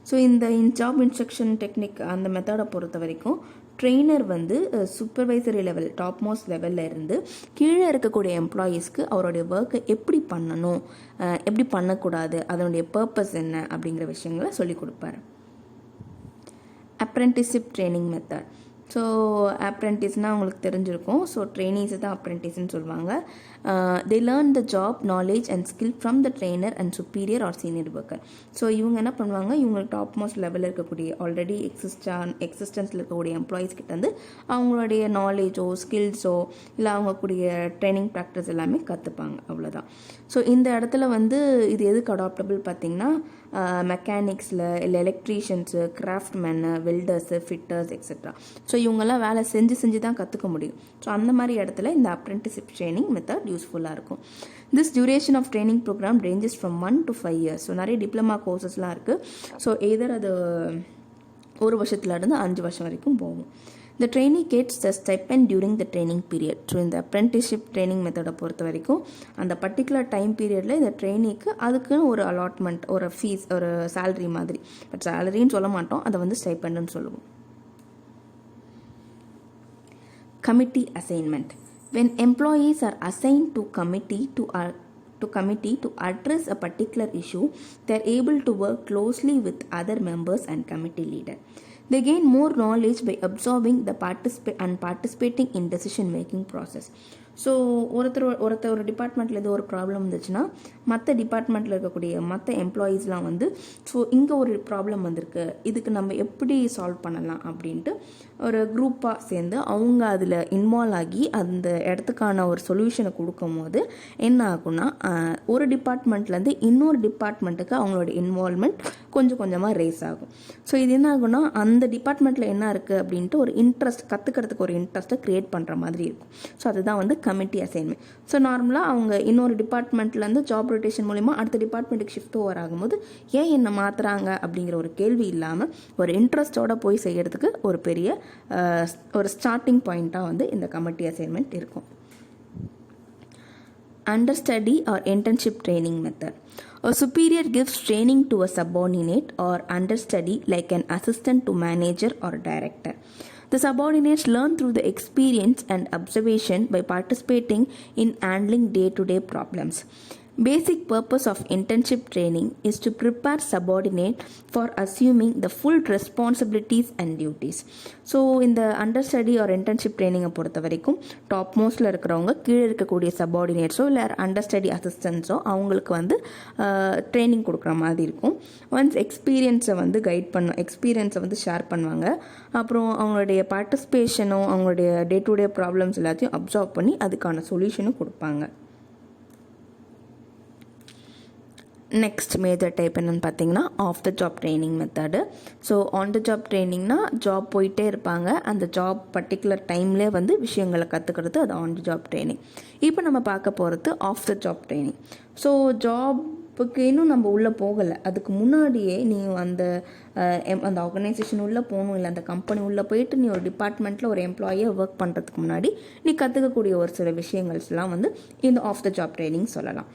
So இந்த job instruction technique அந்த மெத்தடை பொறுத்த வரைக்கும் trainer வந்து supervisory level top most லெவலில் இருந்து கீழே இருக்கக்கூடிய எம்ப்ளாயீஸ்க்கு அவருடைய ஒர்க்கை எப்படி பண்ணணும், எப்படி பண்ணக்கூடாது, அதனுடைய பர்பஸ் என்ன அப்படிங்கிற விஷயங்களை சொல்லிக் கொடுப்பாரு. Apprenticeship training method. ஸோ அப்ரெண்டிஸ்னால் உங்களுக்கு தெரிஞ்சிருக்கும். ஸோ ட்ரெயினிஸை தான் அப்ரெண்டிஸ்ன்னு சொல்லுவாங்க. They learn the job knowledge and skill from the trainer and superior or senior worker. So இவங்க என்ன பண்ணுவாங்க, இவங்க டாப் மோஸ்ட் லெவலில் இருக்கக்கூடிய ஆல்ரெடி எக்ஸிஸ்டன்ஸில் இருக்கக்கூடிய எம்ப்ளாயீஸ் கிட்ட வந்து அவங்களுடைய நாலேஜோ ஸ்கில்ஸோ இல்லை அவங்க கூடிய ட்ரைனிங் ப்ராக்டிஸ் எல்லாமே கற்றுப்பாங்க. அவ்வளோதான். ஸோ இந்த இடத்துல வந்து இது எதுக்கு அடாப்டபிள் பார்த்தீங்கன்னா மெக்கானிக்ஸில் இல்லை எலக்ட்ரீஷியன்ஸு, கிராஃப்ட்மேனு, வெல்டர்ஸு, ஃபிட்டர்ஸ் எக்ஸெட்ரா. ஸோ இவங்கெல்லாம் வேலை செஞ்சு தான் கற்றுக்க முடியும். ஸோ அந்த மாதிரி இடத்துல இந்த அப்ரெண்டிஸ்ஷிப் ட்ரைனிங் மெத்தட் யூஸ்ஃபுல்லாக இருக்கும். This duration of training program ranges from 1 to 5 years. So நிறைய டிப்ளமா கோர்சஸ்லாம் இருக்குது. ஸோ எதர் அது 1 வருஷத்துலேருந்து 5 வருஷம் வரைக்கும் போகும். The trainee gets the stipend during the training period. So இந்த அப்ரெண்டிஸ்ஷிப் ட்ரைனிங் மெத்தடை பொறுத்த வரைக்கும் அந்த பர்டிகுலர் டைம் பீரியடில் இந்த ட்ரெயினிக்கு அதுக்குன்னு ஒரு அலாட்மெண்ட், ஒரு ஃபீஸ், ஒரு சேலரி மாதிரி, பட் சேலரின்னு சொல்ல மாட்டோம், அதை வந்து ஸ்டைப்பண்டுன்னு சொல்லுவோம். Committee assignment. When employees are assigned to committee to address a particular issue, they are able to work closely with other members and committee leader. They gain more knowledge by absorbing the participating in decision making process. So ஒரு டிபார்ட்மெண்ட்டில் ஏதோ ஒரு problem இருந்துச்சுன்னா மற்ற டிபார்ட்மெண்ட்டில் இருக்கக்கூடிய மற்ற எம்ப்ளாயீஸ்லாம் வந்து ஸோ இங்கே ஒரு ப்ராப்ளம் வந்திருக்கு, இதுக்கு நம்ம எப்படி சால்வ் பண்ணலாம் அப்படின்ட்டு ஒரு குரூப்பாக சேர்ந்து அவங்க அதில் இன்வால்வ் ஆகி அந்த இடத்துக்கான ஒரு சொல்யூஷனை கொடுக்கும் போது என்ன ஆகும்னா ஒரு டிபார்ட்மெண்ட்லேருந்து இன்னொரு டிபார்ட்மெண்ட்டுக்கு அவங்களோட இன்வால்வ்மெண்ட் கொஞ்சம் கொஞ்சமாக ரேஸ் ஆகும். ஸோ இது என்ன ஆகும்னா அந்த டிபார்ட்மெண்ட்டில் என்ன இருக்குது அப்படின்ட்டு ஒரு இன்ட்ரெஸ்ட், கற்றுக்கிறதுக்கு ஒரு இன்ட்ரெஸ்ட்டை க்ரியேட் பண்ணுற மாதிரி இருக்கும். ஸோ அதுதான் வந்து கமிட்டி அசைன்மெண்ட். ஸோ நார்மலாக அவங்க இன்னொரு டிபார்ட்மெண்ட்லேருந்து ஜாப் ரொட்டேஷன் மூலிமா அடுத்த டிபார்ட்மெண்ட்டுக்கு ஷிஃப்ட் ஓவர் ஆகும்போது ஏன் என்ன மாற்றுறாங்க அப்படிங்கிற ஒரு கேள்வி இல்லாமல் ஒரு இன்ட்ரெஸ்ட்டோட போய் செய்கிறதுக்கு ஒரு பெரிய ஒரு ஸ்டார்டிங் பாயிண்ட்டாக வந்து இந்த கமிட்டி அசைன்மெண்ட் இருக்கும். Understudy or internship training method. A superior gives training to a subordinate or understudy like an assistant to manager or director. The subordinates learn through the experience and observation by participating in handling day-to-day problems. Basic purpose of internship training is to prepare subordinate for assuming the full responsibilities and duties. So இந்த understudy R internship ட்ரைனிங்கை பொறுத்த வரைக்கும் top மோஸ்ட்டில் இருக்கிறவங்க கீழே இருக்கக்கூடிய சபார்டினேட்ஸோ இல்லை understudy அசிஸ்டன்ஸோ அவங்களுக்கு வந்து training கொடுக்குற மாதிரி இருக்கும். ஒன்ஸ் எக்ஸ்பீரியன்ஸை வந்து எக்ஸ்பீரியன்ஸை வந்து ஷேர் பண்ணுவாங்க. அப்புறம் அவங்களுடைய பார்ட்டிசிபேஷனும் அவங்களுடைய டே டு டே ப்ராப்ளம்ஸ் எல்லாத்தையும் அப்சர்வ் பண்ணி அதுக்கான சொல்யூஷனும் கொடுப்பாங்க. நெக்ஸ்ட் மேஜர் டைப் என்னென்னு பார்த்தீங்கன்னா off the job training method. So on the job ட்ரைனிங்னா ஜாப் போயிட்டே இருப்பாங்க, அந்த ஜாப் பர்டிகுலர் டைம்லேயே வந்து விஷயங்களை கற்றுக்கிறது, அது ஆன் த ஜாப் ட்ரைனிங். இப்போ நம்ம பார்க்க போகிறது off the job training. So ஜாப்புக்கு இன்னும் நம்ம உள்ளே போகலை, அதுக்கு முன்னாடியே நீ அந்த அந்த ஆர்கனைசேஷன் உள்ளே போகணும், இல்லை அந்த கம்பெனி உள்ளே போயிட்டு நீ ஒரு டிபார்ட்மெண்ட்டில் ஒரு எம்ப்ளாயியாக ஒர்க் பண்ணுறதுக்கு முன்னாடி நீ கற்றுக்கக்கூடிய ஒரு சில விஷயங்கள்ஸ்லாம் வந்து இந்த ஆஃப் த ஜாப் ட்ரைனிங் சொல்லலாம்.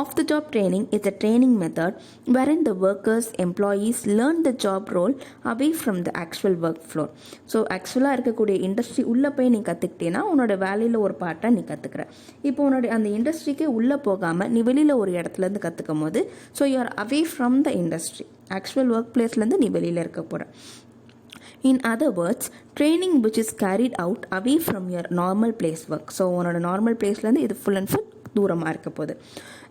Off the job training is a training method wherein the workers, employees learn the job role away from the actual work floor. So ஆக்சுவலாக இருக்கக்கூடிய இண்டஸ்ட்ரி உள்ளே போய் நீ கற்றுக்கிட்டேன்னா உன்னோட வேலையில் ஒரு பார்ட்டாக நீ கற்றுக்குற. இப்போ உன்னோட அந்த இண்டஸ்ட்ரிக்கே உள்ளே போகாமல் நீ வெளியில் ஒரு இடத்துலேருந்து கற்றுக்கும் போது so you are away from the industry, actual work பிளேஸ்லேருந்து நீ வெளியில் இருக்க போகிற. In other words, training which is carried out away from your normal place work. So உன்னோட நார்மல் பிளேஸ்லேருந்து இது ஃபுல் அண்ட் ஃபுல் தூரமாக இருக்க போகுது.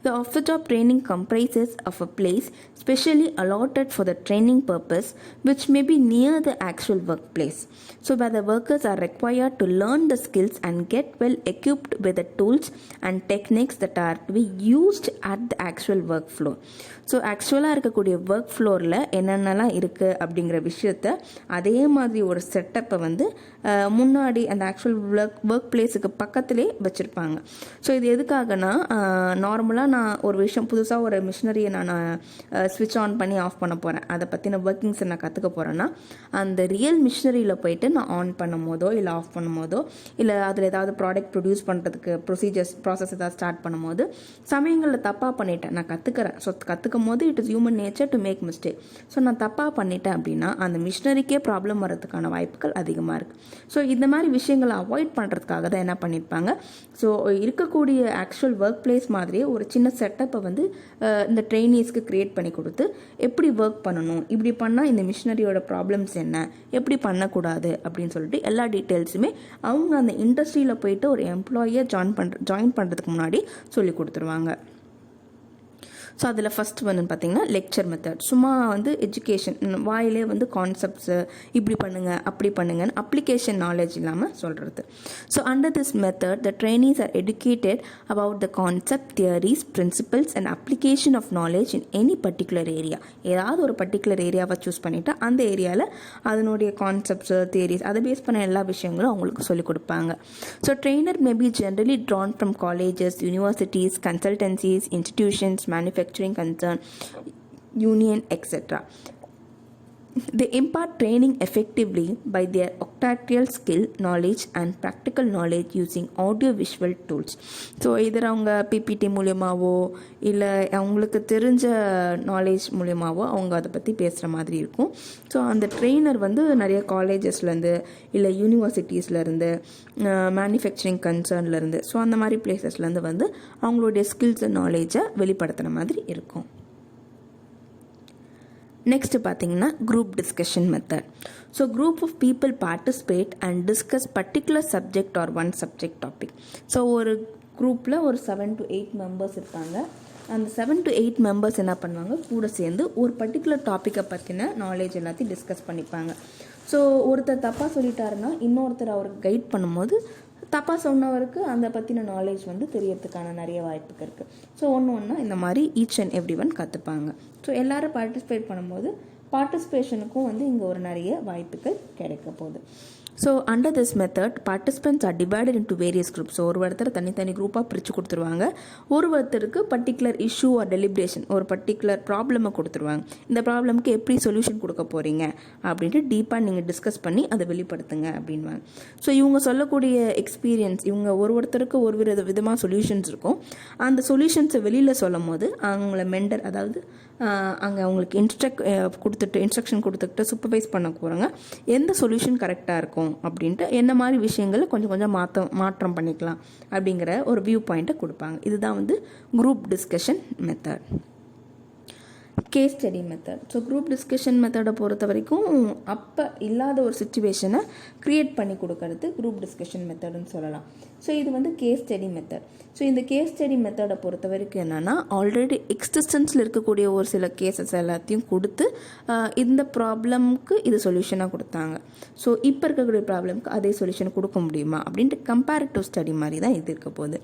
The off-the-job training comprises of a place specially allotted for the training purpose, which may be near the actual workplace. So where the workers are required to learn the skills and get well equipped with the tools and techniques that are to be used at the actual work floor. So ஆக்சுவலாக இருக்கக்கூடிய work ஃப்ளோரில் என்னென்னலாம் இருக்குது அப்படிங்கிற விஷயத்த அதே மாதிரி ஒரு செட்டப்பை வந்து முன்னாடி அந்த ஆக்சுவல் ஒர்க் பிளேஸுக்கு பக்கத்திலே வச்சுருப்பாங்க. ஸோ இது எதுக்காகனா, நார்மலாக நான் ஒரு விஷயம் புதுசாக ஒரு மிஷினரியை நான் ஸ்விட்ச் ஆன் பண்ணி ஆஃப் பண்ண போகிறேன், அதை பற்றின ஒர்க்கிங்ஸை நான் கற்றுக்க போகிறேன்னா அந்த ரியல் மிஷினரியில் போயிட்டு நான் ஆன் பண்ணும் போதோ இல்லை ஆஃப் பண்ணும் போதோ இல்லை அதில் ஏதாவது ப்ராடக்ட் ப்ரொடியூஸ் பண்ணுறதுக்கு ப்ரொசீஜர்ஸ் ஏதாவது ஸ்டார்ட் பண்ணும் போது சமயங்களில் தப்பாக பண்ணிட்டேன், நான் கற்றுக்கிறேன். ஸோ கற்றுக்கும் போது it is human nature to make mistake. So நான் தப்பாக பண்ணிட்டேன் அப்படின்னா அந்த மிஷினரிக்கே ப்ராப்ளம் வரதுக்கான வாய்ப்புகள் அதிகமாக இருக்குது. ஸோ இந்த மாதிரி விஷயங்களை அவாய்ட் பண்ணுறதுக்காக தான் என்ன பண்ணியிருப்பாங்க, ஸோ இருக்கக்கூடிய ஆக்சுவல் ஒர்க் பிளேஸ் மாதிரியே ஒரு சின்ன செட்டப்பை வந்து இந்த ட்ரெயினீஸ்க்கு க்ரியேட் பண்ணி கொடுத்து எப்படி ஒர்க் பண்ணணும், இப்படி பண்ணால் இந்த மிஷினரியோட ப்ராப்ளம்ஸ் என்ன, எப்படி பண்ணக்கூடாது அப்படின்னு சொல்லிட்டு எல்லா டீட்டெயில்ஸுமே அவங்க அந்த இண்டஸ்ட்ரியில் போயிட்டு ஒரு எம்ப்ளாயியை ஜாயின் பண்ணுறதுக்கு முன்னாடி சொல்லி கொடுத்துருவாங்க. ஸோ அதில் ஃபஸ்ட் வந்து பார்த்திங்கன்னா லெக்சர் மெத்தட். சும்மா வந்து எஜுகேஷன் வாயிலே வந்து கான்செப்ட்ஸு இப்படி பண்ணுங்கள் அப்படி பண்ணுங்கன்னு அப்ளிகேஷன் நாலேஜ் இல்லாமல் சொல்கிறது. So under this method the trainees are educated about the concept, theories, principles and application of knowledge in any particular area. ஏதாவது ஒரு பர்டிகுலர் ஏரியாவை சூஸ் பண்ணிவிட்டு அந்த ஏரியாவில் அதனுடைய கான்செப்ட்ஸு, தியரிஸ் அதை பேஸ் பண்ண எல்லா விஷயங்களும் அவங்களுக்கு சொல்லிக் கொடுப்பாங்க. So trainer may be generally Tran from colleges, universities, consultancies, institutions, manufacturing concern, union, etc. They impart training effectively by their octatorial skill, knowledge and practical knowledge using audio-visual tools. So இதில் அவங்க PPT மூலியமாகவோ இல்லை அவங்களுக்கு தெரிஞ்ச knowledge மூலியமாகவோ அவங்க அதை பற்றி பேசுகிற மாதிரி இருக்கும். ஸோ அந்த ட்ரெயினர் வந்து நிறைய காலேஜஸ்லேருந்து இல்லை யூனிவர்சிட்டிஸ்லேருந்து, மேனுஃபேக்சரிங் கன்சர்ன்லேருந்து, ஸோ அந்த மாதிரி பிளேசஸ்லேருந்து வந்து அவங்களுடைய ஸ்கில்ஸ் அண்ட் நாலேஜை வெளிப்படுத்துகிற மாதிரி இருக்கும். நெக்ஸ்ட் பார்த்தீங்கன்னா group discussion method. So group of people participate and discuss particular subject or one subject topic. So ஒரு குரூப்பில் ஒரு 7 to 8 மெம்பர்ஸ் இருப்பாங்க. அந்த 7 to 8 மெம்பர்ஸ் என்ன பண்ணுவாங்க, கூட சேர்ந்து ஒரு பர்டிகுலர் டாப்பிக்கை பற்றின நாலேஜ் எல்லாத்தையும் டிஸ்கஸ் பண்ணிப்பாங்க. ஸோ ஒருத்தர் தப்பாக சொல்லிட்டாருன்னா இன்னொருத்தர் அவருக்கு கைட் பண்ணும்போது தப்பாக சொன்னவருக்கு அந்த பற்றின நாலேஜ் வந்து தெரியறதுக்கான நிறைய வாய்ப்புகள் இருக்குது. ஸோ ஒன்று இந்த மாதிரி ஈச் அண்ட் எவ்ரி ஒன் கற்றுப்பாங்க. ஸோ எல்லோரும் பார்ட்டிசிபேட் பண்ணும்போது பார்ட்டிசிபேஷனுக்கும் வந்து இங்கே ஒரு நிறைய வாய்ப்புகள் கிடைக்க போகுது. So under this method participants R divided into various groups. So ஒரு ஒருத்தர் தனித்தனி குரூப்பாக பிரித்து கொடுத்துருவாங்க. ஒருத்தருக்கு பர்டிகுலர் இஷ்யூ ஆர் டெலிப்ரேஷன், ஒரு பர்டிகுலர் ப்ராப்ளமை கொடுத்துருவாங்க. இந்த ப்ராப்ளம்க்கு எப்படி சொல்யூஷன் கொடுக்க போகிறீங்க அப்படின்ட்டு டீப்பாக நீங்கள் டிஸ்கஸ் பண்ணி அதை வெளிப்படுத்துங்க அப்படின்வாங்க. ஸோ இவங்க சொல்லக்கூடிய எக்ஸ்பீரியன்ஸ், இவங்க ஒருத்தருக்கு ஒரு விதமாக சொல்யூஷன்ஸ் இருக்கும். அந்த சொல்யூஷன்ஸை வெளியில் சொல்லும் போது அவங்கள மெண்டர், அதாவது அங்கே அவங்களுக்கு இன்ஸ்ட்ரக்ஷன் கொடுத்துக்கிட்டு சூப்பர்வைஸ் பண்ண போகிறாங்க. எந்த சொல்யூஷன் கரெக்டாக இருக்கும் அப்படின்ட்டு என்ன மாதிரி விஷயங்களை கொஞ்சம் மாற்றம் பண்ணிக்கலாம் அப்படிங்கிற ஒரு வியூ பாயிண்ட்டை கொடுப்பாங்க. இதுதான் வந்து group discussion method. Case study method. So group discussion மெத்தடை பொறுத்த வரைக்கும் அப்போ இல்லாத ஒரு சுச்சுவேஷனை க்ரியேட் பண்ணி கொடுக்கறது குரூப் டிஸ்கஷன் மெத்தடுன்னு சொல்லலாம். ஸோ இது வந்து கேஸ் ஸ்டடி மெத்தட். ஸோ இந்த கேஸ் ஸ்டடி மெத்தடை பொறுத்த வரைக்கும் என்னென்னா ஆல்ரெடி எக்ஸிஸ்டன்ஸில் இருக்கக்கூடிய ஒரு சில கேசஸ் எல்லாத்தையும் கொடுத்து இந்த ப்ராப்ளம்க்கு இது சொல்யூஷனாக கொடுத்தாங்க, ஸோ இப்போ இருக்கக்கூடிய ப்ராப்ளம்க்கு அதே சொல்யூஷன் கொடுக்க முடியுமா அப்படின்ட்டு கம்பேரிட்டிவ் ஸ்டடி மாதிரி தான் இது இருக்க போகுது.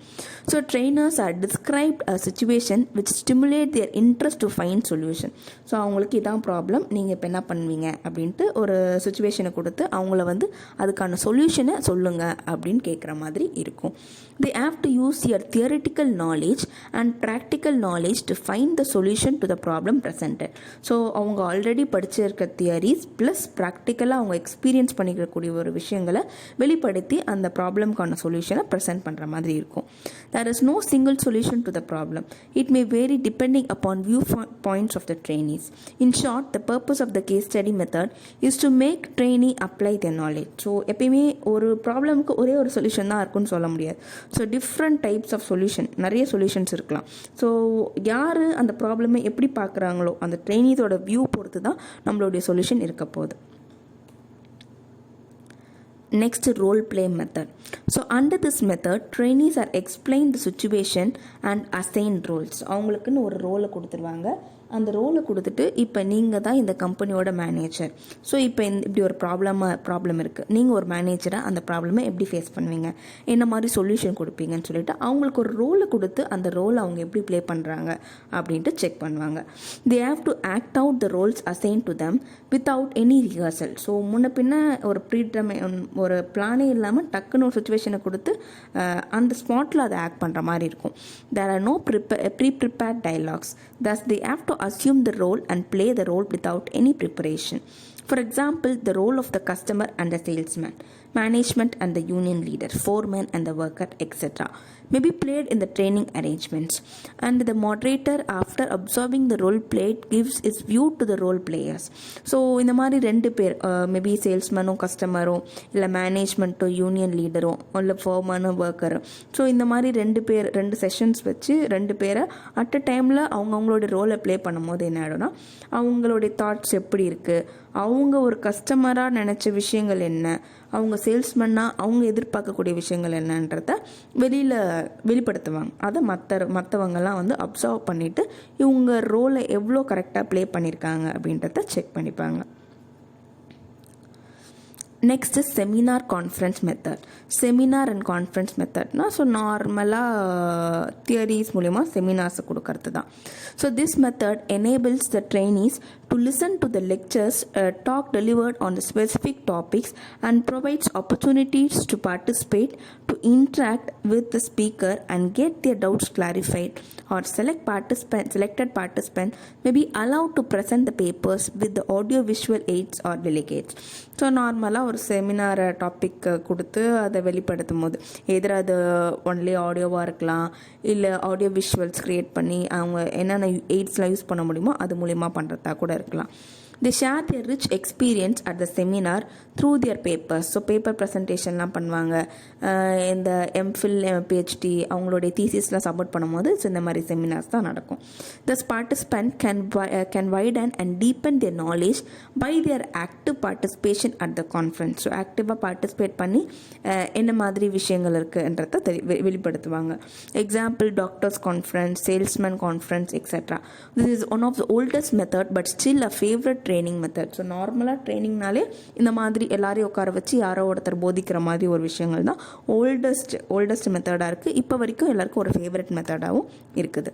So trainers are described a situation which stimulate their interest to find solution. Solution. So அவங்களுக்கு இதான் ப்ராப்ளம், நீங்கள் இப்போ என்ன பண்ணுவீங்க அப்படின்ட்டு ஒரு சுச்சுவேஷனை கொடுத்து அவங்கள வந்து அதுக்கான சொல்யூஷனை சொல்லுங்கள் அப்படின்னு கேட்குற மாதிரி இருக்கும். They have to use your theoretical knowledge and practical knowledge to find the solution to the problem presented. So அவங்க ஆல்ரெடி படிச்சிருக்க தியரிஸ் ப்ளஸ் ப்ராக்டிக்கலாக அவங்க எக்ஸ்பீரியன்ஸ் பண்ணிக்கக்கூடிய ஒரு விஷயங்களை வெளிப்படுத்தி அந்த ப்ராப்ளம்க்கான சொல்யூஷனை ப்ரெசென்ட் பண்ணுற மாதிரி இருக்கும். There is no single solution to the problem. It may vary depending upon viewpoints of the trainees. In short, the purpose of the case study method is to make trainee apply their knowledge. So எப்பயுமே ஒரு ப்ராப்ளமுக்கு ஒரே ஒரு solution தான் இருக்குன்னு சொல்ல முடியாது. So different types of solution, நிறைய சொல்யூஷன்ஸ் இருக்கலாம். ஸோ யார் அந்த ப்ராப்ளமை எப்படி பார்க்குறாங்களோ அந்த ட்ரெயினிஸோட வியூ பொறுத்து தான் நம்மளுடைய சொல்யூஷன் இருக்க போகுது. Next, role play method. So under this method, trainees are explained the situation and assigned roles. அவங்களுக்குன்னு ஒரு ரோலை கொடுத்துருவாங்க. அந்த ரோலை கொடுத்துட்டு இப்போ நீங்கள் தான் இந்த கம்பெனியோட மேனேஜர். ஸோ இப்போ இப்படி ஒரு ப்ராப்ளம் இருக்குது, நீங்கள் ஒரு மேனேஜராக அந்த ப்ராப்ளமை எப்படி ஃபேஸ் பண்ணுவீங்க, என்ன மாதிரி சொல்யூஷன் கொடுப்பீங்கன்னு சொல்லிட்டு அவங்களுக்கு ஒரு ரோலை கொடுத்து அந்த ரோலை அவங்க எப்படி ப்ளே பண்ணுறாங்க அப்படின்ட்டு செக் பண்ணுவாங்க. They have to act out the roles assign to them without any rehearsal. So முன்ன பின்ன ஒரு ஒரு பிளானே இல்லாமல் டக்குன்னு ஒரு சுச்சுவேஷனை கொடுத்து அந்த ஸ்பாட்டில் அதை ஆக்ட் பண்ணுற மாதிரி இருக்கும். There are no pre-prepared dialogues. thus they have to assume the role and play the role without any preparation. For example, the role of the customer and the salesman, management and the union leader, foreman and the worker, etc. may be played in the training arrangements. And the moderator, after observing the role played, gives its view to the role players. So இந்த மாதிரி ரெண்டு பேர், maybe சேல்ஸ்மேனும் கஸ்டமரும், இல்லை மேனேஜ்மெண்ட்டோ union லீடரோ, இல்லை ஃபோர்மேனும் ஒர்க்கரும். So இந்த மாதிரி ரெண்டு sessions வச்சு ரெண்டு பேரை அட் அ டைமில் அவங்களோட ரோலை ப்ளே பண்ணும்போது என்ன ஆகிடும்னா அவங்களுடைய தாட்ஸ் எப்படி இருக்குது, அவங்க ஒரு கஸ்டமராக நினச்ச விஷயங்கள் என்ன, அவங்க சேல்ஸ்மேனாக அவங்க எதிர்பார்க்கக்கூடிய விஷயங்கள் என்னன்றத வெளிப்படுத்துவாங்க. அதை மற்றவங்கெல்லாம் வந்து அப்சர்வ் பண்ணிவிட்டு இவங்க ரோலை எவ்வளோ கரெக்டாக ப்ளே பண்ணியிருக்காங்க அப்படின்றத செக் பண்ணிப்பாங்க. Next seminar conference method. Seminar and conference மெத்தட்னா ஸோ நார்மலாக தியரிஸ் மூலிமா செமினார்ஸை கொடுக்கறது தான். So this method enables the trainees to listen to the lectures talk delivered on the specific topics and provides opportunities to participate, to interact with the speaker and get their doubts clarified, or selected participants may be allowed to present the papers with the audio visual aids or delegates. So நார்மலாக ஒரு seminar topic கொடுத்து அதை வெளிப்படுத்தும் போது எதிராக அது only ஆடியோவாக இருக்கலாம், இல்லை ஆடியோ விஷுவல்ஸ் க்ரியேட் பண்ணி அவங்க என்னென்ன எய்ட்ஸ்லாம் யூஸ் பண்ண முடியுமோ அது மூலிமா பண்ணுறதா கூட இருக்கலாம். They share their rich experience at the seminar through their papers. So paper ப்ரெசன்டேஷன்லாம் பண்ணுவாங்க. இந்த எம்ஃபில் பிஹெச்டி அவங்களுடைய தீசிஸ்லாம் சப்போர்ட் பண்ணும்போது இந்த மாதிரி செமினார்ஸ் தான் நடக்கும். Thus participant can widen and deepen their knowledge by their active participation at the conference. So ஆக்டிவாக பார்ட்டிசிபேட் பண்ணி என்ன மாதிரி விஷயங்கள் இருக்குன்றத வெளிப்படுத்துவாங்க. Example doctors conference, salesman conference etcetera. This is one of the oldest method but still a favourite training method. So நார்மலாக ட்ரைனிங்னாலே இந்த மாதிரி எல்லாரையும் உட்கார வச்சு யாரோ ஒருத்தர் போதிக்கிற மாதிரி ஒரு விஷயங்கள் தான் ஓல்டஸ்ட் மெத்தடாக இருக்குது. இப்போ வரைக்கும் எல்லாருக்கும் ஒரு ஃபேவரட் மெத்தடாகவும் இருக்குது.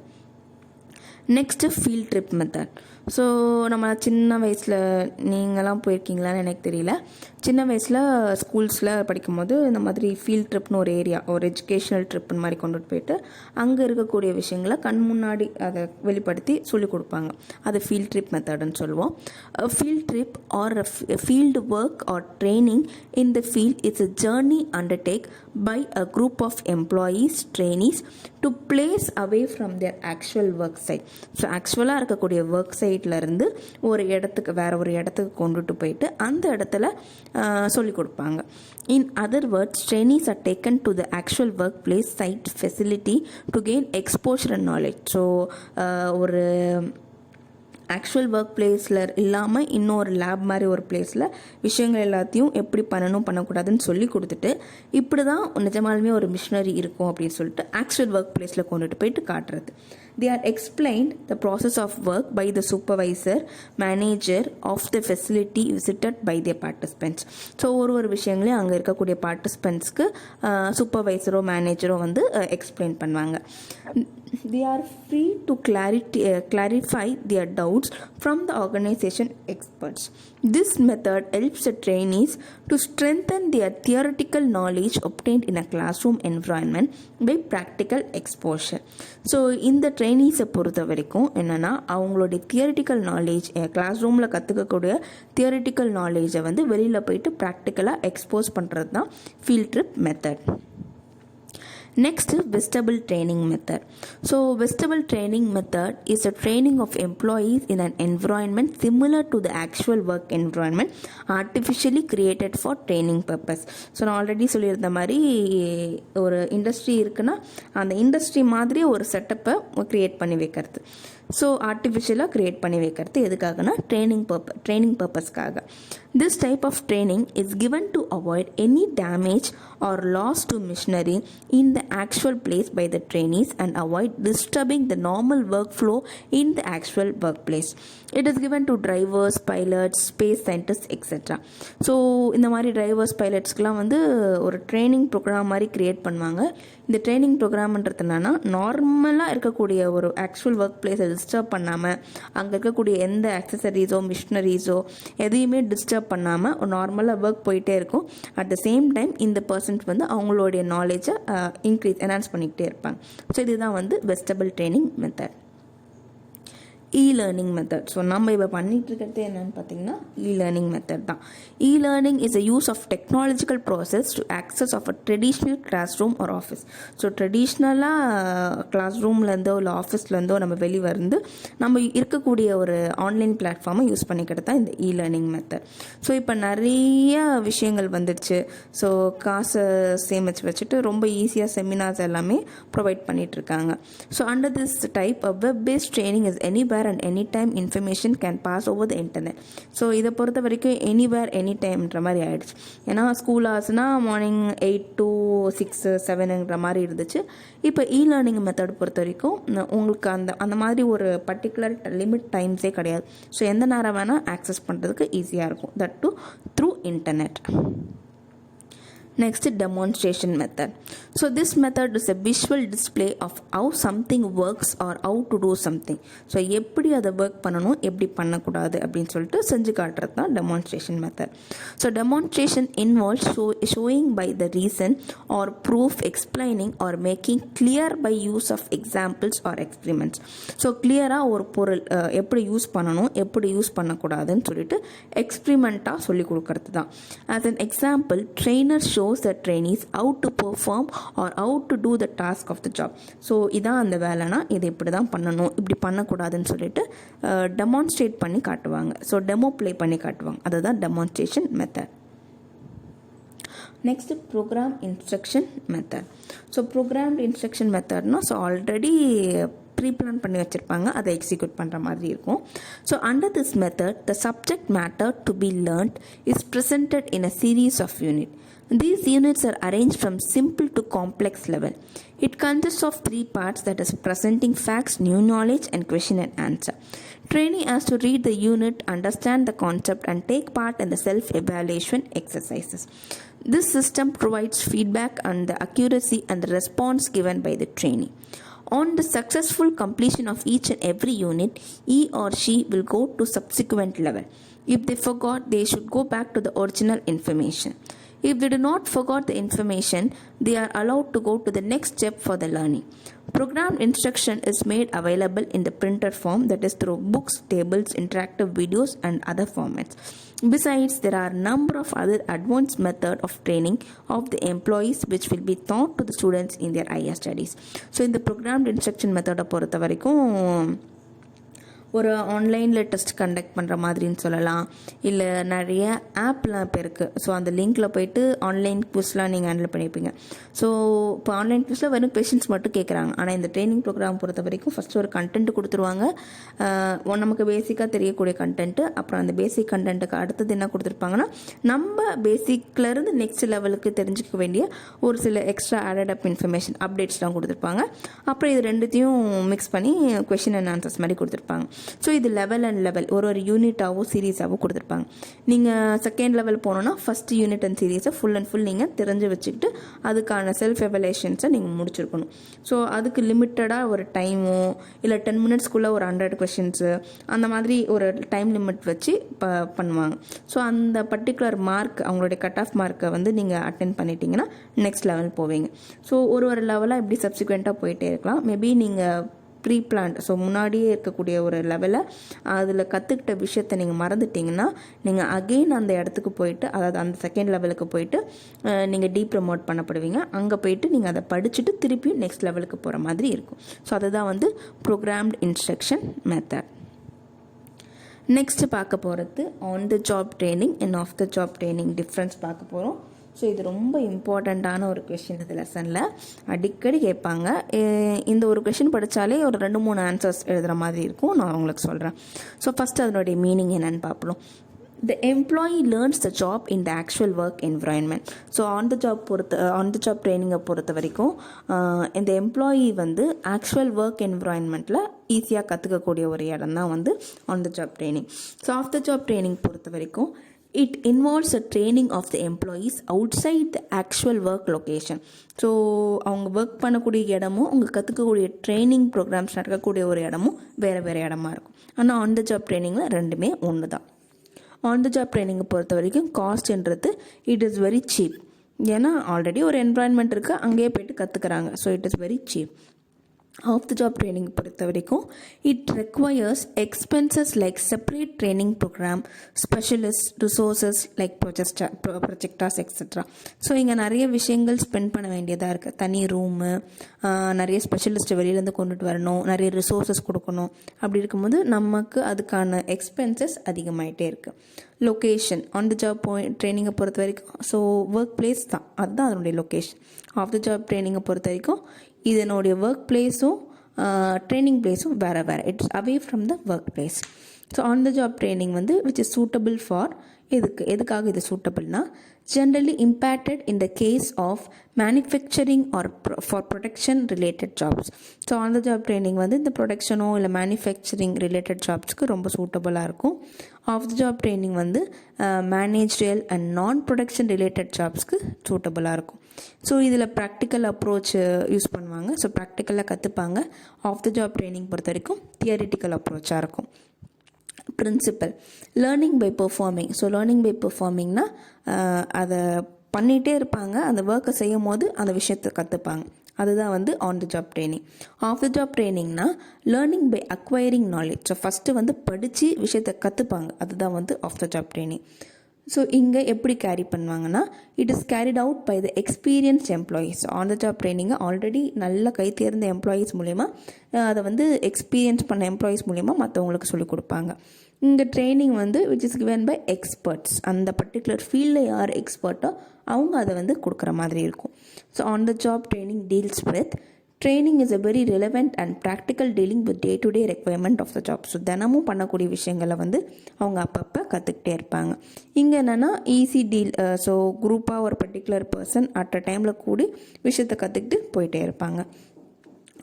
Next field trip method. So நம்ம சின்ன வயசில் நீங்களாம் போயிருக்கீங்களான்னு எனக்கு தெரியல, சின்ன வயசில் ஸ்கூல்ஸில் படிக்கும்போது இந்த மாதிரி ஃபீல்ட் ட்ரிப்னு ஒரு ஏரியா, ஒரு எஜுகேஷ்னல் ட்ரிப்புன்னு மாதிரி கொண்டுட்டு போயிட்டு அங்கே இருக்கக்கூடிய விஷயங்களை கண் முன்னாடி அதை வெளிப்படுத்தி சொல்லிக் கொடுப்பாங்க. அது ஃபீல்ட் ட்ரிப் மெத்தடுன்னு சொல்லுவோம். Field trip or field work or training in the field it's a journey undertake by a group of employees, trainees to place away from their actual work site. So ஆக்சுவலாக இருக்கக்கூடிய work சைட்லேருந்து ஒரு இடத்துக்கு வேற ஒரு இடத்துக்கு கொண்டுட்டு போயிட்டு அந்த இடத்துல சொல்லிக் கொடுப்பாங்க. In other words, trainees are taken to the actual workplace site facility to gain exposure and knowledge. So ஒரு ஆக்சுவல் ஒர்க் பிளேஸில் இல்லாமல் இன்னொரு லேப் மாதிரி ஒரு பிளேஸில் விஷயங்கள் எல்லாத்தையும் எப்படி பண்ணக்கூடாதுன்னு சொல்லி கொடுத்துட்டு இப்படி தான் நிஜமாலுமே ஒரு மிஷினரி இருக்கும் அப்படின்னு சொல்லிட்டு ஆக்சுவல் ஒர்க் பிளேஸில் கொண்டுட்டு போயிட்டு காட்டுறது. They are explained the process of work by the supervisor, manager of the facility visited by their participants. So ஒரு விஷயங்களையும் அங்கே இருக்கக்கூடிய பார்ட்டிசிபெண்ட்ஸ்க்கு சூப்பர்வைசரோ மேனேஜரோ வந்து எக்ஸ்பிளைன் பண்ணுவாங்க. they are free to clarify their doubts from the organization experts. This method helps the trainees to strengthen their theoretical knowledge obtained in a classroom environment by practical exposure. So இந்த ட்ரைனீஸை பொறுத்த வரைக்கும் என்னென்னா அவங்களுடைய theoretical knowledge class ரூமில் கற்றுக்கக்கூடிய theoretical நாலேஜை வந்து வெளியில் போயிட்டு ப்ராக்டிக்கலாக எக்ஸ்போஸ் பண்ணுறது தான் field trip method. Next, vestibular training method. So vestibular training method is a training of employees in an environment similar to the actual work environment artificially created for training purpose. So நான் already சொல்லியிருந்த மாதிரி ஒரு industry இருக்குன்னா அந்த industry மாதிரி ஒரு செட்டப்பை create பண்ணி வைக்கிறது. ஸோ ஆர்டிஃபிஷியலாக க்ரியேட் பண்ணி வைக்கிறது எதுக்காகனா ட்ரைனிங் பர்பஸ்க்காக. This type of training is given to avoid any damage or loss to machinery in the actual place by the trainees and avoid disturbing the normal workflow in the actual workplace. It is given to drivers, pilots, space scientists, etc. So இந்த மாதிரி drivers பைலட்ஸ்க்கெலாம் வந்து ஒரு training program மாதிரி create பண்ணுவாங்க. இந்த training ப்ரோக்ராம்ன்றது என்னென்னா நார்மலாக இருக்கக்கூடிய ஒரு ஆக்சுவல் ஒர்க் பிளேஸை டிஸ்டர்ப் பண்ணாமல் அங்கே இருக்கக்கூடிய எந்த ஆக்சசரிஸோ மிஷினரிஸோ எதையுமே டிஸ்டர்ப் பண்ணாமல் ஒரு நார்மலாக ஒர்க் போயிட்டே இருக்கும். அட் த சேம் டைம் இந்த பர்சன்ஸ் வந்து அவங்களுடைய நாலேஜை என்ஹான்ஸ் பண்ணிக்கிட்டே இருப்பாங்க. ஸோ இதுதான் வந்து vestibule training method. e-learning method. ஸோ நம்ம இப்போ பண்ணிகிட்டு இருக்கிறது என்னென்னு பார்த்தீங்கன்னா e-learning method தான். e-learning is a use of technological process to access of a traditional classroom or office. So ட்ரெடிஷ்னலாக கிளாஸ் ரூம்லேருந்தோ இல்லை ஆஃபீஸ்லேருந்தோ நம்ம வெளியே வந்து நம்ம இருக்கக்கூடிய ஒரு ஆன்லைன் பிளாட்ஃபார்மை யூஸ் பண்ணிக்கிறது தான் இந்த e-learning method. ஸோ இப்போ நிறைய விஷயங்கள் வந்துடுச்சு. ஸோ காசை சேமித்து வச்சுட்டு ரொம்ப ஈஸியாக செமினார்ஸ் எல்லாமே ப்ரொவைட் பண்ணிகிட்ருக்காங்க. So under this type a web-based training is anywhere and anytime information can pass over the internet. So இதை பொறுத்த வரைக்கும் எனிவேர் எனி டைம்ன்ற மாதிரி ஆயிடுச்சு. ஏன்னா ஸ்கூல் ஹவர்ஸ்னால் மார்னிங் 8 to 6, 7ங்கிற மாதிரி இருந்துச்சு. இப்போ இ-லேர்னிங் மெத்தட் பொறுத்த வரைக்கும் உங்களுக்கு அந்த மாதிரி ஒரு பர்டிகுலர் லிமிட் டைம்ஸே கிடையாது. ஸோ எந்த நேரம் வேணால் ஆக்சஸ் பண்ணுறதுக்கு ஈஸியாக இருக்கும். That to through internet. Next, demonstration method. So this method is a visual display of how something works or how to do something. So எப்படி அதை ஒர்க் பண்ணணும் எப்படி பண்ணக்கூடாது அப்படின்னு சொல்லிட்டு செஞ்சு காட்டுறது தான் demonstration method. So demonstration involves showing by the reason or proof, explaining or making clear by use of examples or experiments. So clear-ஆக ஒரு பொருள் எப்படி யூஸ் பண்ணணும் எப்படி யூஸ் பண்ணக்கூடாதுன்னு சொல்லிட்டு எக்ஸ்பிரிமெண்ட்டாக சொல்லி கொடுக்கறது தான். As an example, trainer shows the trainees how to perform or how to do the task of the job. So இதான் அந்த வேலைனா இது இப்படி தான் பண்ணணும் இப்படி பண்ணக்கூடாதுன்னு சொல்லிட்டு டெமான்ஸ்ட்ரேட் பண்ணி காட்டுவாங்க. ஸோ டெமோ ப்ளே பண்ணி காட்டுவாங்க. அதுதான் demonstration method. Next program instruction method. So programmed instruction மெத்தட்னா ஸோ ஆல்ரெடி ப்ரீப்ளான் பண்ணி வச்சுருப்பாங்க அதை எக்ஸிக்யூட் பண்ணுற மாதிரி இருக்கும். So under this method the subject matter to be learnt is presented in a series of unit. These units are arranged from simple to complex level. It consists of 3 parts, that is presenting facts, new knowledge and question and answer. Trainee has to read the unit, understand the concept and take part in the self-evaluation exercises. This system provides feedback on the accuracy and the response given by the trainee. On the successful completion of each and every unit, he or she will go to subsequent level. If they forgot, they should go back to the original information. If they do not forget the information, they are allowed to go to the next step for the learning. Programmed instruction is made available in the printed form, that is through books, tables, interactive videos and other formats. Besides, there are a number of other advanced methods of training of the employees which will be taught to the students in their higher studies. So in the programmed instruction method பொறுத்த வரைக்கும் ஒரு ஆன்லைனில் test conduct பண்ணுற மாதிரின்னு சொல்லலாம். இல்லை நிறைய ஆப்லாம் இப்போ இருக்குது. ஸோ அந்த லிங்க்கில் போய்ட்டு ஆன்லைன் குவிஸ்லாம் நீங்கள் ஹேண்டில் பண்ணியிருப்பீங்க. ஸோ இப்போ ஆன்லைன் குவிஸில் வெறும் கொஷின்ஸ் மட்டும் கேட்குறாங்க. ஆனால் இந்த ட்ரைனிங் ப்ரோக்ராம் பொறுத்த வரைக்கும் ஃபஸ்ட்டு ஒரு கண்டென்ட் கொடுத்துருவாங்க. நமக்கு பேசிக்காக தெரியக்கூடிய கண்டென்ட்டு. அப்புறம் அந்த பேசிக் கண்டென்ட்டுக்கு அடுத்தது என்ன கொடுத்துருப்பாங்கன்னா நம்ம பேசிக்லேருந்து நெக்ஸ்ட் லெவலுக்கு தெரிஞ்சுக்க வேண்டிய ஒரு சில எக்ஸ்ட்ரா ஆடட் அப் இன்ஃபர்மேஷன் அப்டேட்ஸ்லாம் கொடுத்துருப்பாங்க. அப்புறம் இது ரெண்டுத்தையும் மிக்ஸ் பண்ணி கொஷின் அண்ட் ஆன்சர்ஸ் மாதிரி கொடுத்துருப்பாங்க. ஸோ இது லெவல் அண்ட் லெவல் ஒரு யூனிட்டாவோ சீரீஸாவோ கொடுத்துருப்பாங்க. நீங்கள் செகண்ட் லெவல் போனோன்னா ஃபஸ்ட் யூனிட் அண்ட் சீரீஸை ஃபுல் அண்ட் ஃபுல் நீங்கள் தெரிஞ்சு வச்சுக்கிட்டு அதுக்கான செல்ஃப் எவலேஷன்ஸை நீங்கள் முடிச்சிருக்கணும். ஸோ அதுக்கு லிமிட்டடாக ஒரு டைமோ இல்லை 10 மினிட்ஸ்க்குள்ளே ஒரு 100 கொஷின்ஸு அந்த மாதிரி ஒரு டைம் லிமிட் வச்சு பண்ணுவாங்க. ஸோ அந்த பர்டிகுலர் மார்க் அவங்களுடைய கட் ஆஃப் மார்க்கை வந்து நீங்கள் அட்டென்ட் பண்ணிட்டீங்கன்னா நெக்ஸ்ட் லெவல் போவீங்க. ஸோ ஒரு லெவலாக இப்படி சப்சிக்வெண்ட்டாக போயிட்டே இருக்கலாம். மேபி நீங்கள் ப்ரீ பிளான்ட், ஸோ முன்னாடியே இருக்கக்கூடிய ஒரு லெவலை அதில் கற்றுக்கிட்ட விஷயத்தை நீங்கள் மறந்துட்டிங்கன்னா நீங்கள் அகெயின் அந்த இடத்துக்கு போயிட்டு, அதாவது அந்த செகண்ட் லெவலுக்கு போயிட்டு நீங்கள் ப்ரமோட் பண்ணப்படுவீங்க. அங்கே போயிட்டு நீங்கள் அதை படிச்சுட்டு திருப்பியும் நெக்ஸ்ட் லெவலுக்கு போகிற மாதிரி இருக்கும். ஸோ அதுதான் வந்து ப்ரோக்ராம்டு இன்ஸ்ட்ரக்ஷன் மெத்தட். நெக்ஸ்ட்டு பார்க்க போகிறது on the job training and off the job training difference பார்க்க போகிறோம். ஸோ இது ரொம்ப இம்பார்ட்டண்ட்டான ஒரு கொஷின் இந்த லெசனில் அடிக்கடி கேட்பாங்க. இந்த ஒரு கொஷின் படித்தாலே ஒரு 2-3 ஆன்சர்ஸ் எழுதுகிற மாதிரி இருக்கும். நான் உங்களுக்கு சொல்கிறேன். ஸோ ஃபஸ்ட்டு அதனுடைய மீனிங் என்னென்னு பார்ப்போம். The employee learns the job in the actual work environment. So on the job ட்ரைனிங்கை பொறுத்த வரைக்கும் இந்த எம்ப்ளாயி வந்து ஆக்சுவல் ஒர்க் என்விரான்மெண்ட்டில் ஈஸியாக கற்றுக்கக்கூடிய ஒரு இடம் தான் வந்து on the job training. So off the job training பொறுத்த வரைக்கும் it involves a training of the employees outside the actual work location. So அவங்க ஒர்க் பண்ணக்கூடிய இடமும் அவங்க கற்றுக்கக்கூடிய ட்ரைனிங் ப்ரோக்ராம்ஸ் நடக்கக்கூடிய ஒரு இடமும் வேறு வேறு இடமா இருக்கும். ஆனால் ஆன் த ஜாப் ட்ரைனிங்கில் ரெண்டுமே ஒன்று தான். ஆன் த ஜாப் ட்ரைனிங்கை பொறுத்த வரைக்கும் காஸ்ட்ன்றது இட் இஸ் வெரி சீப். ஏன்னா ஆல்ரெடி ஒரு என்வரான்மெண்ட் இருக்குது, அங்கேயே போய்ட்டு கற்றுக்குறாங்க. So it is very cheap. Off the job training பொறுத்த வரைக்கும் it requires expenses like separate training program, specialist resources like projectors etcetera. So இங்கே நிறைய விஷயங்கள் ஸ்பெண்ட் பண்ண வேண்டியதாக இருக்குது. தனி ரூமு, நிறைய ஸ்பெஷலிஸ்ட்டை வெளியிலேருந்து கொண்டுட்டு வரணும், நிறைய ரிசோர்ஸஸ் கொடுக்கணும். அப்படி இருக்கும்போது நமக்கு அதுக்கான எக்ஸ்பென்சஸ் அதிகமாகிட்டே இருக்குது. லொக்கேஷன் ஆன் த ஜாப் ட்ரைனிங்கை பொறுத்த வரைக்கும் ஸோ ஒர்க் பிளேஸ் தான், அதுதான் அதனுடைய லொக்கேஷன். ஆஃப் த ஜாப் ட்ரைனிங்கை பொறுத்த வரைக்கும் இதனுடைய ஒர்க் பிளேஸும் ட்ரைனிங் பிளேஸும் வேறு வேறு. It's away from the work place. So on the job training வந்து விச் இஸ் சூட்டபிள் ஃபார் எதுக்காக இது சூட்டபிள்னா generally impacted in the case of manufacturing or for production related jobs. So on the job training வந்து இந்த ப்ரொடக்ஷனோ இல்லை manufacturing related ஜாப்ஸ்க்கு ரொம்ப சூட்டபுளாக இருக்கும். Of the job training வந்து மேனேஜ்ரியல் அண்ட் நான் ப்ரொடக்ஷன் ரிலேட்டட் ஜாப்ஸ்க்கு சூட்டபுளாக இருக்கும். ஸோ இதில் ப்ராக்டிக்கல் அப்ரோச் யூஸ் பண்ணுவாங்க. ஸோ ப்ராக்டிக்கலாக கற்றுப்பாங்க. ஆஃப் த ஜாப் ட்ரைனிங் பொறுத்த வரைக்கும் தியரிட்டிக்கல் அப்ரோச்சாக இருக்கும். Principle learning by performing. So learning by பெர்ஃபார்மிங்னா அதை பண்ணிகிட்டே இருப்பாங்க, அந்த ஒர்க்கை செய்யும் போது அந்த விஷயத்தை கற்றுப்பாங்க. அதுதான் வந்து on the job training. Off the job ட்ரைனிங்னா learning by acquiring knowledge. So first வந்து படித்து விஷயத்தை கற்றுப்பாங்க, அதுதான் வந்து off the job training. So இங்கே எப்படி கேரி பண்ணுவாங்கன்னா it is carried out by the experience employees. On the job ட்ரைனிங்கை ஆல்ரெடி நல்ல கை தேர்ந்த எம்ப்ளாயீஸ் மூலிமா அதை வந்து எக்ஸ்பீரியன்ஸ் பண்ண எம்ப்ளாயீஸ் மூலிமா மற்றவங்களுக்கு சொல்லிக் கொடுப்பாங்க. இங்கே ட்ரைனிங் வந்து which is given by experts. அந்த பர்டிகுலர் ஃபீல்டில் யார் எக்ஸ்பர்ட்டோ அவங்க அதை வந்து கொடுக்குற மாதிரி இருக்கும். So on the job training deals with training is a very relevant and practical dealing with day-to-day requirement of the job. So தினமும் பண்ணக்கூடிய விஷயங்களை வந்து அவங்க அப்பப்போ கற்றுக்கிட்டே இருப்பாங்க. இங்கே என்னென்னா ஈஸி டீல். ஸோ குரூப்பாக ஒரு பர்டிகுலர் பர்சன் அட் அ டைமில் கூடி விஷயத்தை கற்றுக்கிட்டு போயிட்டே இருப்பாங்க.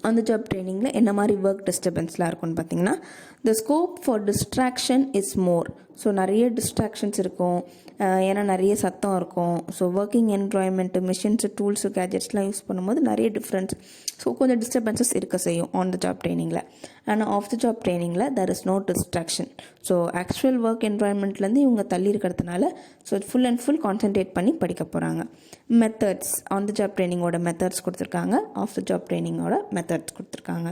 அந்த ஜாப் ட்ரைனிங்கில் என்ன மாதிரி ஒர்க் டிஸ்டர்பன்ஸ்லாம் இருக்கும்னு பார்த்தீங்கன்னா the scope for distraction is more. So நிறைய டிஸ்ட்ராக்ஷன்ஸ் இருக்கும், ஏன்னா நிறைய சத்தம் இருக்கும். So working environment, machines, tools, கேஜெட்ஸ்லாம் யூஸ் பண்ணும்போது நிறைய டிஃப்ரென்ஸ், ஸோ கொஞ்சம் டிஸ்டர்பன்சஸ் இருக்க செய்யும் ஆன் த ஜாப் ட்ரைனிங்கில். ஆனால் ஆஃப் த ஜாப் ட்ரைனிங்கில் there is no distraction. So actual work என்வாயன்மெண்ட்லேருந்து இவங்க தள்ளி இருக்கிறதுனால so full and full concentrate பண்ணி படிக்க போகிறாங்க. மெத்தட்ஸ் ஆன் த ஜாப் ட்ரைனிங்கோட மெத்தட்ஸ் கொடுத்துருக்காங்க, ஆஃப் த ஜாப் ட்ரைனிங்கோட மெத்தட்ஸ் கொடுத்துருக்காங்க.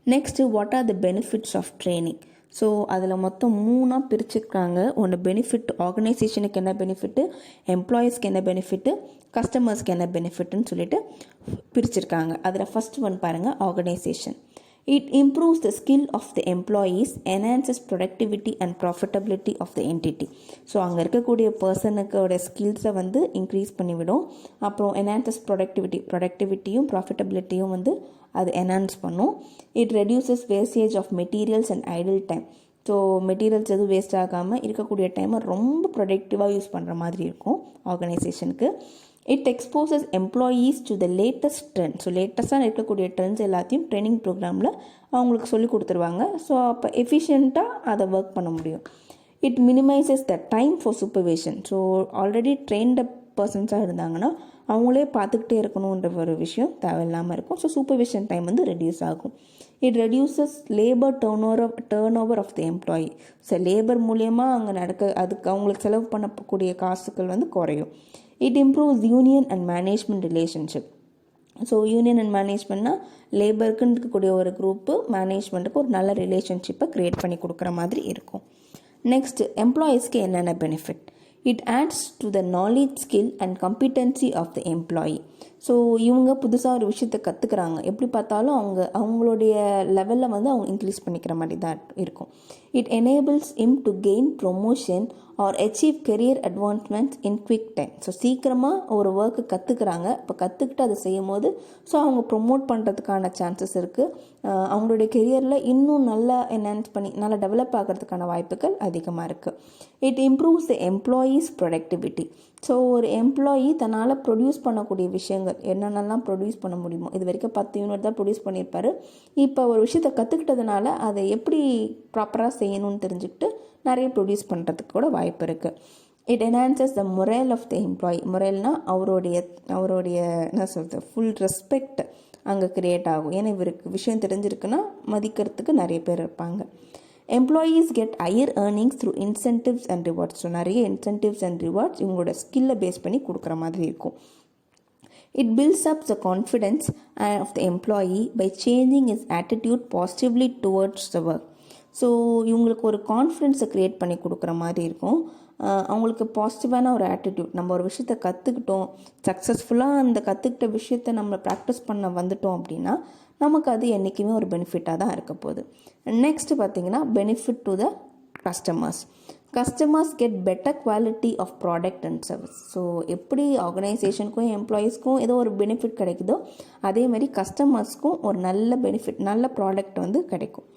Next what are the benefits of training. So அதில் மொத்தம் 3 பிரிச்சுருக்காங்க. ஒன்று பெனிஃபிட், ஆர்கனைசேஷனுக்கு என்ன பெனிஃபிட்டு, எம்ப்ளாயீஸ்க்கு என்ன பெனிஃபிட்டு, கஸ்டமர்ஸ்க்கு என்ன பெனிஃபிட்டுன்னு சொல்லிட்டு பிரிச்சுருக்காங்க. அதில் ஃபஸ்ட் ஒன் பாருங்கள், organisation. It improves the skill of the employees, enhances productivity and profitability of the entity. So அங்கே இருக்கக்கூடிய பர்சனுக்கோட ஸ்கில்ஸை வந்து இன்க்ரீஸ் பண்ணிவிடும். அப்புறம் enhances ப்ரொடக்டிவிட்டியும் ப்ராஃபிட்டபிலிட்டியும் வந்து அது என்ஹான்ஸ் பண்ணும். It reduces wastage of materials and idle time. So materials எதுவும் வேஸ்ட் ஆகாமல் இருக்கக்கூடிய டைமை ரொம்ப ப்ரொடக்டிவாக யூஸ் பண்ணுற மாதிரி இருக்கும் ஆர்கனைசேஷனுக்கு. It exposes employees to the latest trend. So லேட்டஸ்ட்டாக இருக்கக்கூடிய ட்ரெண்ட்ஸ் எல்லாத்தையும் ட்ரைனிங் ப்ரோக்ராமில் அவங்களுக்கு சொல்லி கொடுத்துருவாங்க. ஸோ அப்போ எஃபிஷியண்ட்டாக அதை ஒர்க் பண்ண முடியும். It minimises the time for supervision. So already trained பர்சன்ஸாக இருந்தாங்கன்னா அவங்களே பார்த்துக்கிட்டே இருக்கணுன்ற ஒரு விஷயம் தேவையில்லாமல் இருக்கும். ஸோ சூப்பர்விஷன் டைம் வந்து ரெடியூஸ் ஆகும். It reduces labour turn over of the employee. So labour மூலியமாக அங்கே அதுக்கு அவங்களுக்கு செலவு பண்ணக்கூடிய காசுகள் வந்து குறையும். It improves union and management relationship. So union and மேனேஜ்மெண்ட்னா லேபருக்குன்னு இருக்கக்கூடிய ஒரு குரூப்பு மேனேஜ்மெண்ட்டுக்கு ஒரு நல்ல ரிலேஷன்ஷிப்பை க்ரியேட் பண்ணி கொடுக்குற மாதிரி இருக்கும். நெக்ஸ்ட், எம்ப்ளாயீஸ்க்கு என்னென்ன benefit? It adds to the knowledge, skill and competency of the employee. So இவங்க புதுசாக ஒரு விஷயத்தை கற்றுக்குறாங்க. எப்படி பார்த்தாலும் அவங்களுடைய லெவலில் வந்து அவங்க இன்க்ரீஸ் பண்ணிக்கிற மாதிரி தான் இருக்கும். It enables him to gain promotion or achieve career advancements in quick time. So சீக்கிரமாக ஒரு ஒர்க்கு கற்றுக்குறாங்க. இப்போ கற்றுக்கிட்டு அதை செய்யும் போது ஸோ அவங்க ப்ரொமோட் பண்ணுறதுக்கான சான்சஸ் இருக்குது. அவங்களுடைய கெரியரில் இன்னும் நல்லா என்ஹான்ஸ் பண்ணி நல்லா டெவலப் ஆகிறதுக்கான வாய்ப்புகள் அதிகமாக இருக்குது. It improves the employees productivity. So ஒரு எம்ப்ளாயி தன்னால் ப்ரொடியூஸ் பண்ணக்கூடிய விஷயங்கள் என்னென்னலாம் ப்ரொடியூஸ் பண்ண முடியுமோ, இது வரைக்கும் 10 யூனிட் தான் ப்ரொடியூஸ் பண்ணியிருப்பார். இப்போ ஒரு விஷயத்தை கற்றுக்கிட்டதுனால அதை எப்படி ப்ராப்பராக செய்யணும்னு தெரிஞ்சுக்கிட்டு நிறைய ப்ரொடியூஸ் பண்ணுறதுக்கு கூட வாய்ப்பு இருக்குது. It enhances the morale of the employee. மொரல்னால் அவருடைய என்ன சொல்கிறது, ஃபுல் ரெஸ்பெக்ட் அங்கே க்ரியேட் ஆகும். ஏன்னா இவருக்கு விஷயம் தெரிஞ்சிருக்குன்னா மதிக்கிறதுக்கு நிறைய பேர் இருப்பாங்க. Employees get higher earnings through incentives and rewards. So நிறைய இன்சென்டிவ்ஸ் அண்ட் ரிவார்ட்ஸ் இவங்களோட ஸ்கில்லை பேஸ் பண்ணி கொடுக்குற மாதிரி இருக்கும். It builds up the confidence of the employee by changing his attitude positively towards the work. So இவங்களுக்கு ஒரு கான்ஃபிடென்ஸை க்ரியேட் பண்ணி கொடுக்குற மாதிரி இருக்கும். அவங்களுக்கு பாசிட்டிவான ஒரு ஆட்டிடியூட். நம்ம ஒரு விஷயத்தை கற்றுக்கிட்டோம், சக்ஸஸ்ஃபுல்லாக அந்த கற்றுக்கிட்ட விஷயத்தை நம்ம ப்ராக்டிஸ் பண்ண வந்துட்டோம் அப்படின்னா நமக்கு அது என்றைக்குமே ஒரு பெனிஃபிட்டாக தான் இருக்க போகுது. நெக்ஸ்ட்டு பார்த்திங்கன்னா benefit to the customers get better quality of product and service. So எப்படி ஆர்கனைசேஷனுக்கும் எம்ப்ளாயீஸ்க்கும் ஏதோ ஒரு பெனிஃபிட் கிடைக்குதோ அதே மாதிரி கஸ்டமர்ஸ்க்கும் ஒரு நல்ல பெனிஃபிட், நல்ல ப்ராடக்ட் வந்து கிடைக்கும்.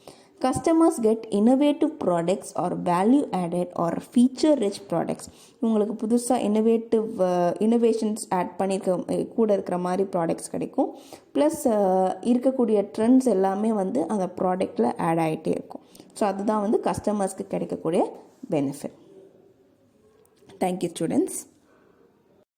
Customers get innovative products or value added or feature rich products. இவங்களுக்கு புதுசாக இன்னோவேஷன்ஸ் ஆட் பண்ணியிருக்க கூட இருக்கிற மாதிரி ப்ராடக்ட்ஸ் கிடைக்கும். ப்ளஸ் இருக்கக்கூடிய ட்ரெண்ட்ஸ் எல்லாமே வந்து அந்த ப்ராடக்டில் ஆட் ஆகிட்டே இருக்கும். ஸோ அதுதான் வந்து கஸ்டமர்ஸ்க்கு கிடைக்கக்கூடிய பெனிஃபிட். Thank you students.